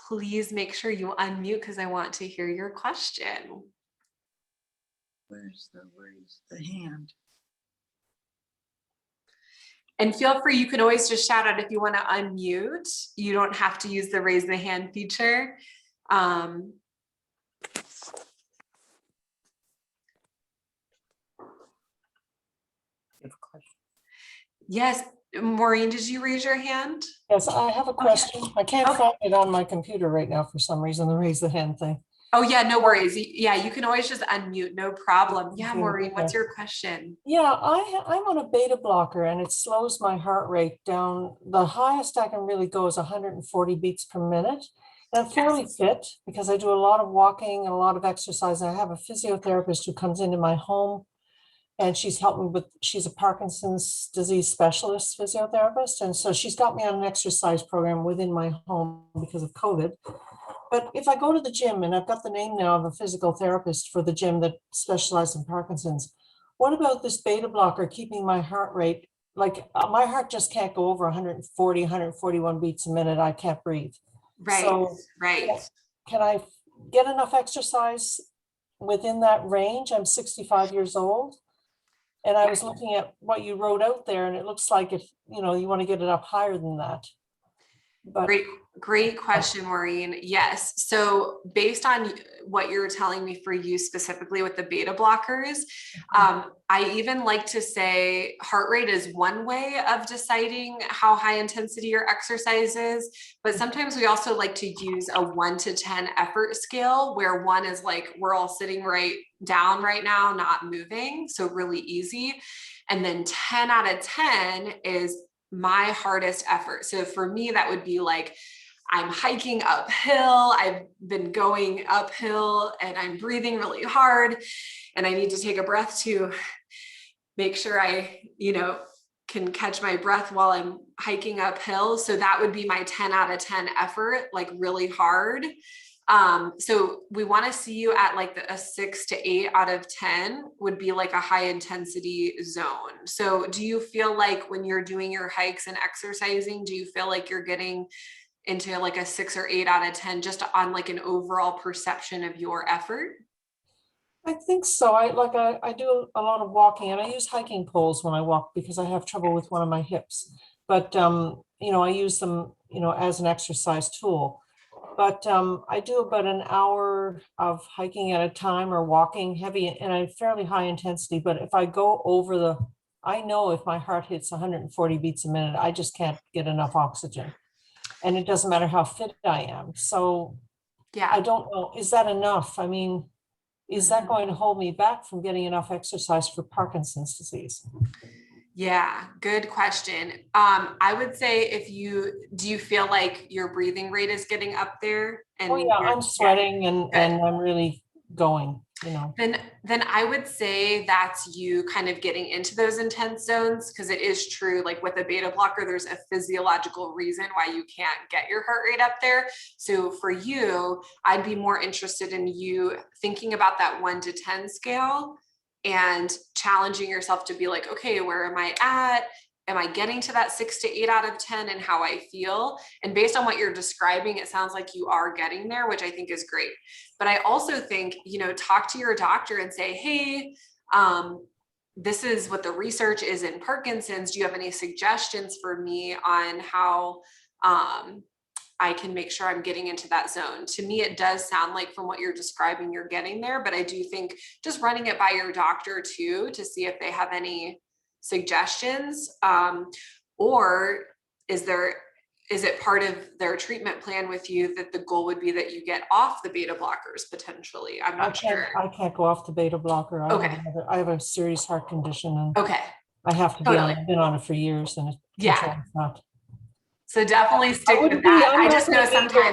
please make sure you unmute because I want to hear your question. Where's the hand? And feel free, you can always just shout out if you want to unmute. You don't have to use the raise the hand feature. Yes, Maureen, did you raise your hand? Yes, I have a question. I can't find it on my computer right now for some reason, the raise the hand thing. Oh yeah, no worries. Yeah, you can always just unmute, no problem. Yeah, Okay, Maureen, what's okay. your question? Yeah, I'm on a beta blocker and it slows my heart rate down. The highest I can really go is 140 beats per minute. And I'm fairly fit because I do a lot of walking and a lot of exercise. I have a physiotherapist who comes into my home, and she's helped me with, she's a Parkinson's disease specialist physiotherapist. And so she's got me on an exercise program within my home because of COVID. But if I go to the gym, and I've got the name now of a physical therapist for the gym that specializes in Parkinson's, what about this beta blocker keeping my heart rate? Like my heart just can't go over 140, 141 beats a minute. I can't breathe. Right, So right. can I get enough exercise within that range? I'm 65 years old. And I was looking at what you wrote out there, and it looks like if you want to get it up higher than that. But Great question, Maureen. Yes. So based on what you're telling me for you specifically with the beta blockers, I even like to say heart rate is one way of deciding how high intensity your exercise is. But sometimes we also like to use a 1 to 10 effort scale, where 1 is like, we're all sitting right down right now, not moving. So really easy. And then 10 out of 10 is my hardest effort. So for me, that would be like, I'm hiking uphill. I've been going uphill and I'm breathing really hard, and I need to take a breath to make sure I, can catch my breath while I'm hiking uphill. So that would be my 10 out of 10 effort, like really hard. So we want to see you at like a 6 to 8 out of 10 would be like a high intensity zone. So do you feel like when you're doing your hikes and exercising, do you feel like you're getting into like a 6 or 8 out of 10 just on like an overall perception of your effort? I think so. I do a lot of walking, and I use hiking poles when I walk because I have trouble with one of my hips. But I use them, as an exercise tool. But I do about an hour of hiking at a time or walking heavy, and I'm fairly high intensity. But if I go over the I know if my heart hits 140 beats a minute, I just can't get enough oxygen. And it doesn't matter how fit I am. So I Yeah. don't know, is that enough? I mean, is that going to hold me back from getting enough exercise for Parkinson's disease? Yeah, good question. I would say do you feel like your breathing rate is getting up there? And Oh yeah, I'm sweating and I'm really going, you know. Then I would say that's you kind of getting into those intense zones, because it is true, like with a beta blocker, there's a physiological reason why you can't get your heart rate up there. So for you, I'd be more interested in you thinking about that 1 to 10 scale and challenging yourself to be like, okay, where am I at? Am I getting to that 6 to 8 out of 10 and how I feel? And based on what you're describing, it sounds like you are getting there, which I think is great. But I also think, talk to your doctor and say, hey, this is what the research is in Parkinson's. Do you have any suggestions for me on how I can make sure I'm getting into that zone? To me, it does sound like from what you're describing, you're getting there, but I do think just running it by your doctor too, to see if they have any suggestions, or is it part of their treatment plan with you that the goal would be that you get off the beta blockers potentially? I'm not sure. I can't go off the beta blocker. Okay. I have a serious heart condition and Okay. I have to be on, I've been on it for years and it controls that. So definitely stick with that. I just know sometimes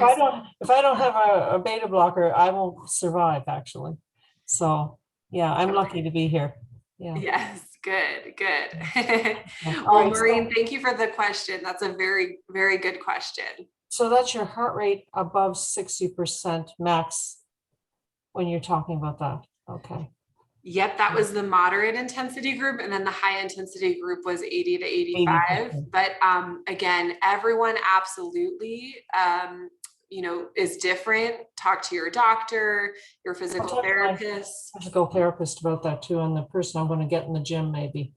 if I don't have a beta blocker, I won't survive actually. So yeah, I'm lucky to be here. Yeah. Yes, good. All Well, right, Maureen, thank you for the question. That's a very, very good question. So that's your heart rate above 60% max when you're talking about that. Okay. Yep, that was the moderate intensity group, and then the high intensity group was 80 to 85. 80%. But again, everyone absolutely is different. Talk to your doctor, your physical therapist. Physical therapist about that too, and the person I'm going to get in the gym maybe.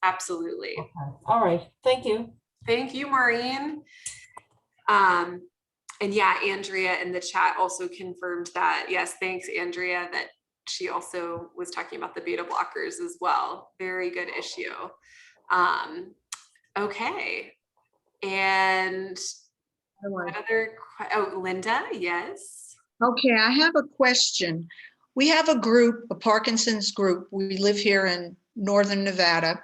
Absolutely. Okay. All right. Thank you. Thank you, Maureen. And yeah, Andrea in the chat also confirmed that. Yes, thanks, Andrea, that she also was talking about the beta blockers as well. Very good issue. Okay. And what other, Linda, yes. Okay, I have a question. We have a group, a Parkinson's group. We live here in Northern Nevada.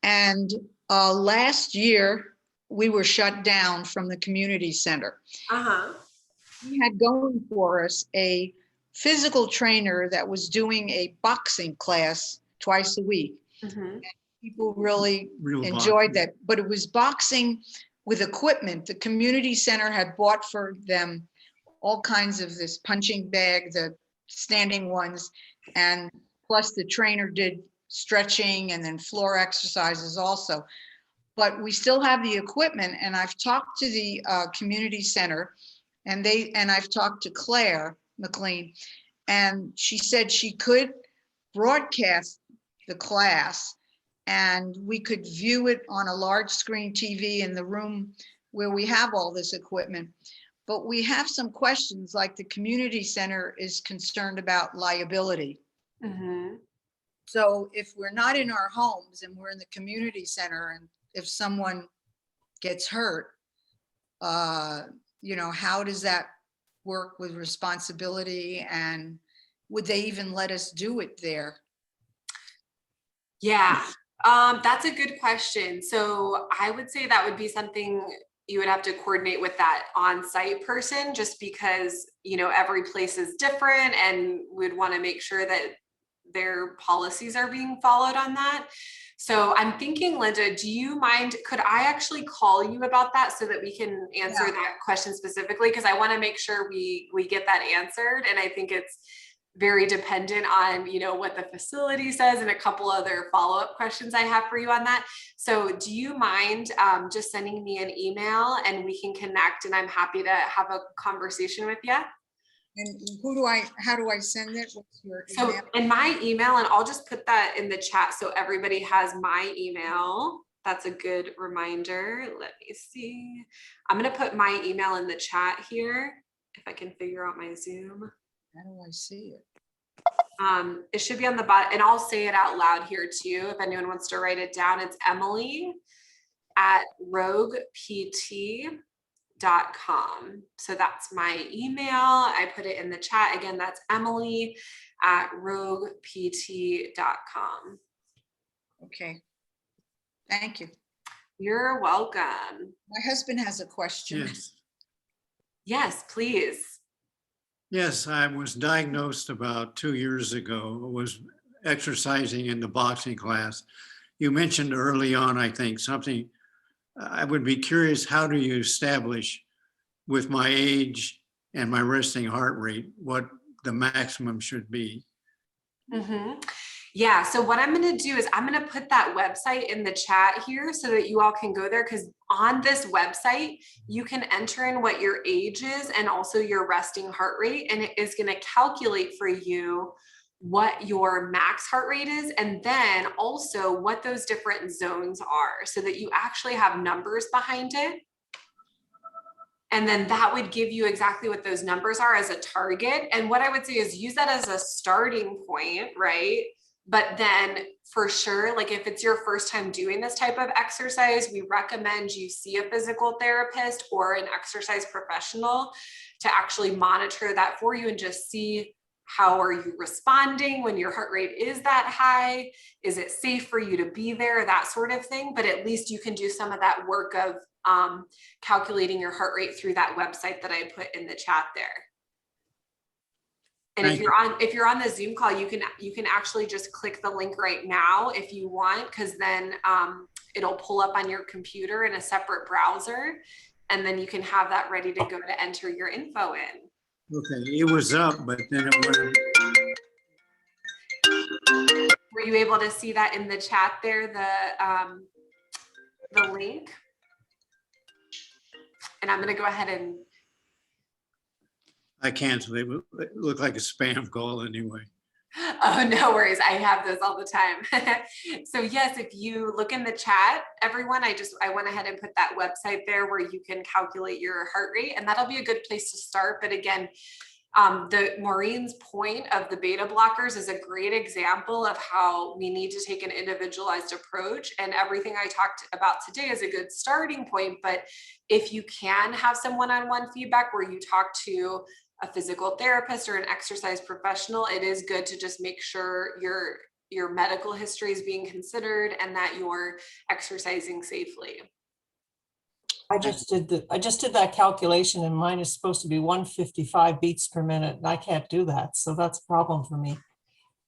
And last year, we were shut down from the community center. We had going for us a physical trainer that was doing a boxing class twice a week. People really enjoyed that, but it was boxing with equipment. The community center had bought for them all kinds of this punching bag, the standing ones, and plus the trainer did stretching and then floor exercises also. But we still have the equipment, and I've talked to the community center, and I've talked to Claire McLean, and she said she could broadcast the class and we could view it on a large screen TV in the room where we have all this equipment. But we have some questions, like the community center is concerned about liability. So if we're not in our homes and we're in the community center, and if someone gets hurt, how does that work with responsibility, and would they even let us do it there? Yeah, that's a good question. So I would say that would be something you would have to coordinate with that on-site person, just because, every place is different and we'd want to make sure that their policies are being followed on that. So I'm thinking, Linda, do you mind, could I actually call you about that so that we can answer that question specifically? Because I want to make sure we get that answered. And I think it's very dependent on, what the facility says and a couple other follow-up questions I have for you on that. So do you mind just sending me an email and we can connect, and I'm happy to have a conversation with you? And how do I send it? What's your email? So in my email, and I'll just put that in the chat so everybody has my email. That's a good reminder. Let me see. I'm going to put my email in the chat here if I can figure out my Zoom. How do I see it? It should be on the bottom, and I'll say it out loud here too. If anyone wants to write it down, it's Emily@roguept.com. So that's my email. I put it in the chat. Again, that's Emily@roguept.com. Okay. Thank you. You're welcome. My husband has a question. Yes. Yes, please. Yes, I was diagnosed about 2 years ago. I was exercising in the boxing class. You mentioned early on, I think, something. I would be curious, how do you establish with my age and my resting heart rate what the maximum should be? Mm-hmm. Yeah, so what I'm going to do is I'm going to put that website in the chat here so that you all can go there, because on this website, you can enter in what your age is and also your resting heart rate, and it is going to calculate for you what your max heart rate is, and then also what those different zones are, so that you actually have numbers behind it. And then that would give you exactly what those numbers are as a target. And what I would say is use that as a starting point, right? But then for sure, like if it's your first time doing this type of exercise, we recommend you see a physical therapist or an exercise professional to actually monitor that for you and just see how are you responding when your heart rate is that high? Is it safe for you to be there? That sort of thing. But at least you can do some of that work of calculating your heart rate through that website that I put in the chat there. And if you're on the Zoom call, you can actually just click the link right now if you want, because then it'll pull up on your computer in a separate browser, and then you can have that ready to go to enter your info in. Okay, it was up, but then it went. Were you able to see that in the chat there, the link? And I'm going to go ahead and. I canceled it. It looked like a spam call anyway. Oh, no worries. I have those all the time. So yes, if you look in the chat, everyone, I went ahead and put that website there where you can calculate your heart rate, and that'll be a good place to start. But again, Maureen's point of the beta blockers is a great example of how we need to take an individualized approach, and everything I talked about today is a good starting point. But if you can have some one-on-one feedback where you talk to a physical therapist or an exercise professional, it is good to just make sure your medical history is being considered and that you're exercising safely. I just did that calculation, and mine is supposed to be 155 beats per minute, and I can't do that. So that's a problem for me.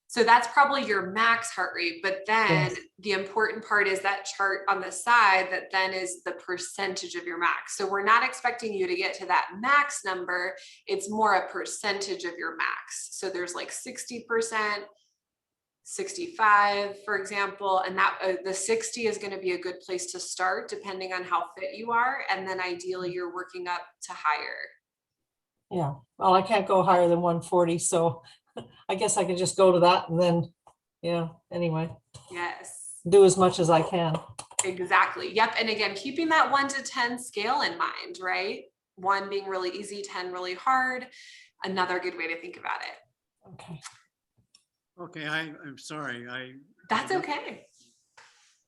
So that's probably your max heart rate, but then Yes. the important part is that chart on the side that then is the percentage of your max. So we're not expecting you to get to that max number. It's more a percentage of your max. So there's like 60%, 65, for example, and that the 60 is going to be a good place to start depending on how fit you are. And then ideally you're working up to higher. Yeah, well, I can't go higher than 140, so I guess I can just go to that and then, yeah, anyway, Yes. do as much as I can. Exactly. Yep. And again, keeping that 1 to 10 scale in mind, right? 1 being really easy, 10 really hard. Another good way to think about it. Okay. Okay, I'm sorry. That's okay.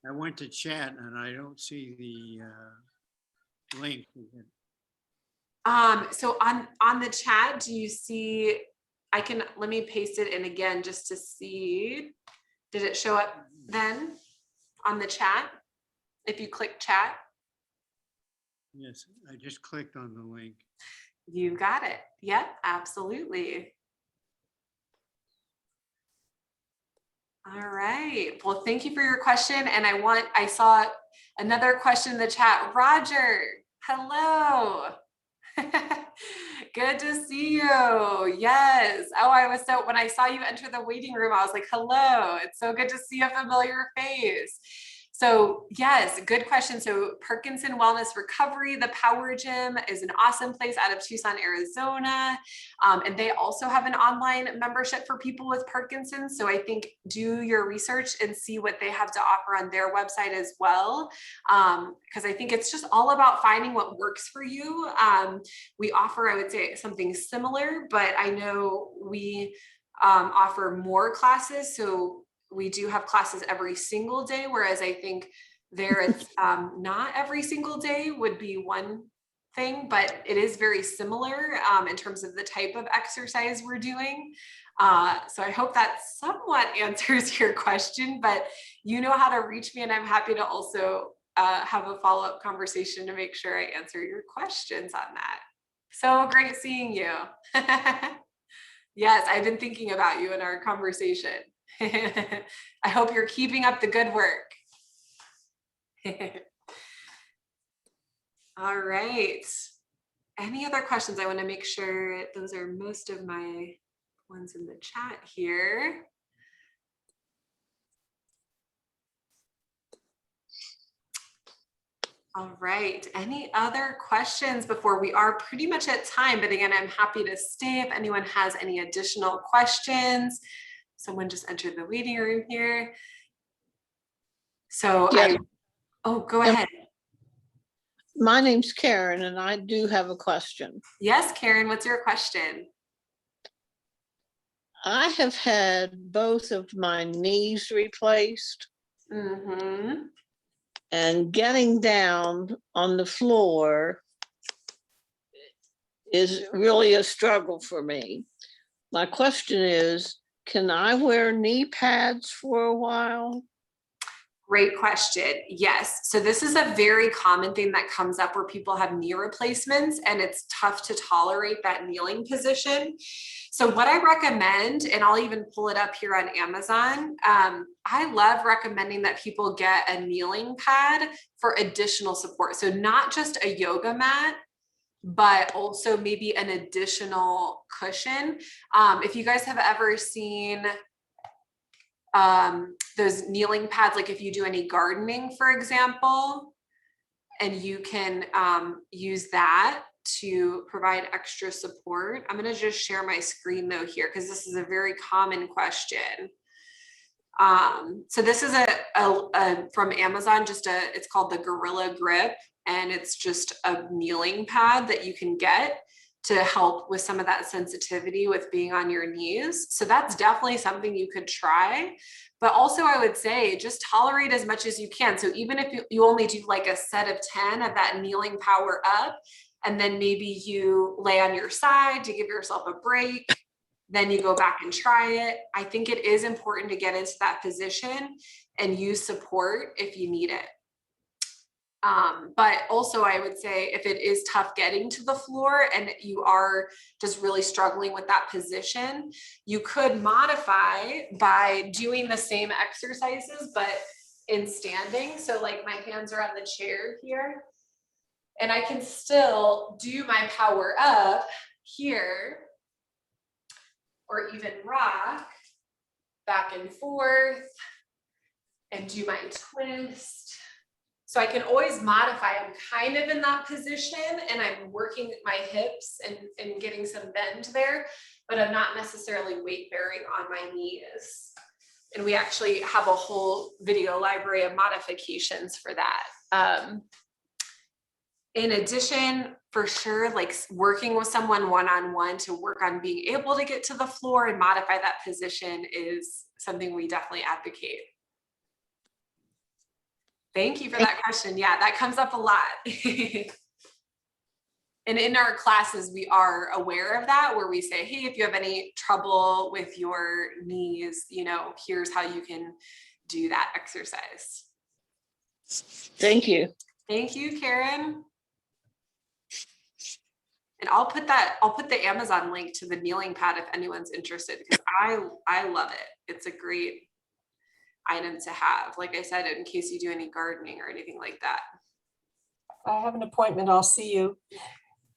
I went to chat and I don't see the link. So on the chat, do you see, let me paste it in again just to see, did it show up then on the chat? If you click chat? Yes, I just clicked on the link. You got it. Yep, absolutely. All right. Well, thank you for your question. And I saw another question in the chat. Roger, hello. Good to see you. Yes. Oh, when I saw you enter the waiting room, I was like, hello. It's so good to see a familiar face. So yes, good question. So Parkinson Wellness Recovery, the Power Gym, is an awesome place out of Tucson, Arizona. And they also have an online membership for people with Parkinson's. So I think do your research and see what they have to offer on their website as well. Because I think it's just all about finding what works for you. We offer, I would say, something similar, but I know we offer more classes. So we do have classes every single day, whereas I think there it's not every single day would be one thing, but it is very similar in terms of the type of exercise we're doing. So I hope that somewhat answers your question, but you know how to reach me, and I'm happy to also have a follow-up conversation to make sure I answer your questions on that. So great seeing you. Yes, I've been thinking about you in our conversation. I hope you're keeping up the good work. All right. Any other questions? I want to make sure those are most of my ones in the chat here. All right. Any other questions before we are pretty much at time? But again, I'm happy to stay if anyone has any additional questions. Someone just entered the waiting room here. So Yeah. Go ahead. My name's Karen, and I do have a question. Yes, Karen, what's your question? I have had both of my knees replaced. Mm-hmm. And getting down on the floor is really a struggle for me. My question is, can I wear knee pads for a while? Great question. Yes. So this is a very common thing that comes up where people have knee replacements and it's tough to tolerate that kneeling position. So what I recommend, and I'll even pull it up here on Amazon, I love recommending that people get a kneeling pad for additional support. So not just a yoga mat, but also maybe an additional cushion. If you guys have ever seen those kneeling pads, like if you do any gardening, for example, and you can use that to provide extra support. I'm going to just share my screen though here, because this is a very common question. So this is a from Amazon, it's called the Gorilla Grip, and it's just a kneeling pad that you can get to help with some of that sensitivity with being on your knees. So that's definitely something you could try. But also I would say just tolerate as much as you can. So even if you only do like a set of 10 of that kneeling power up, and then maybe you lay on your side to give yourself a break, then you go back and try it. I think it is important to get into that position and use support if you need it. But also I would say if it is tough getting to the floor and you are just really struggling with that position, you could modify by doing the same exercises, but in standing. So like my hands are on the chair here, and I can still do my power up here, or even rock back and forth and do my twist. So I can always modify. I'm kind of in that position and I'm working my hips and getting some bend there, but I'm not necessarily weight bearing on my knees. And we actually have a whole video library of modifications for that. In addition, for sure, like working with someone one-on-one to work on being able to get to the floor and modify that position is something we definitely advocate. Thank you for that question. Yeah, that comes up a lot. And in our classes, we are aware of that, where we say, hey, if you have any trouble with your knees, here's how you can do that exercise. Thank you. Thank you, Karen. And I'll put the Amazon link to the kneeling pad if anyone's interested, because I love it. It's a great item to have, like I said, in case you do any gardening or anything like that. I have an appointment. I'll see you.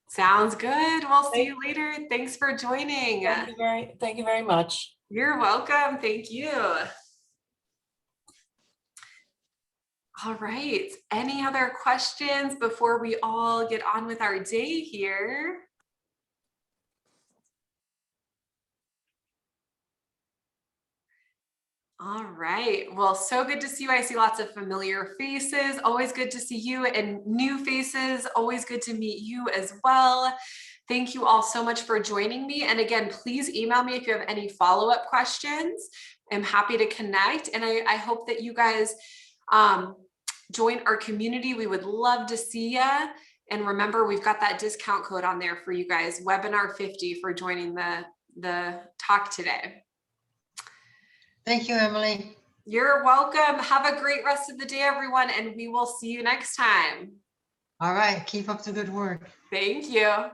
Sounds good. We'll see you later. Thanks for joining. Thank you very much. You're welcome. Thank you. All right. Any other questions before we all get on with our day here? All right. Well, so good to see you. I see lots of familiar faces. Always good to see you, and new faces. Always good to meet you as well. Thank you all so much for joining me. And again, please email me if you have any follow-up questions. I'm happy to connect. And I hope that you guys join our community. We would love to see you. And remember, we've got that discount code on there for you guys, webinar 50 for joining the talk today. Thank you, Emily. You're welcome. Have a great rest of the day, everyone. And we will see you next time. All right. Keep up the good work. Thank you.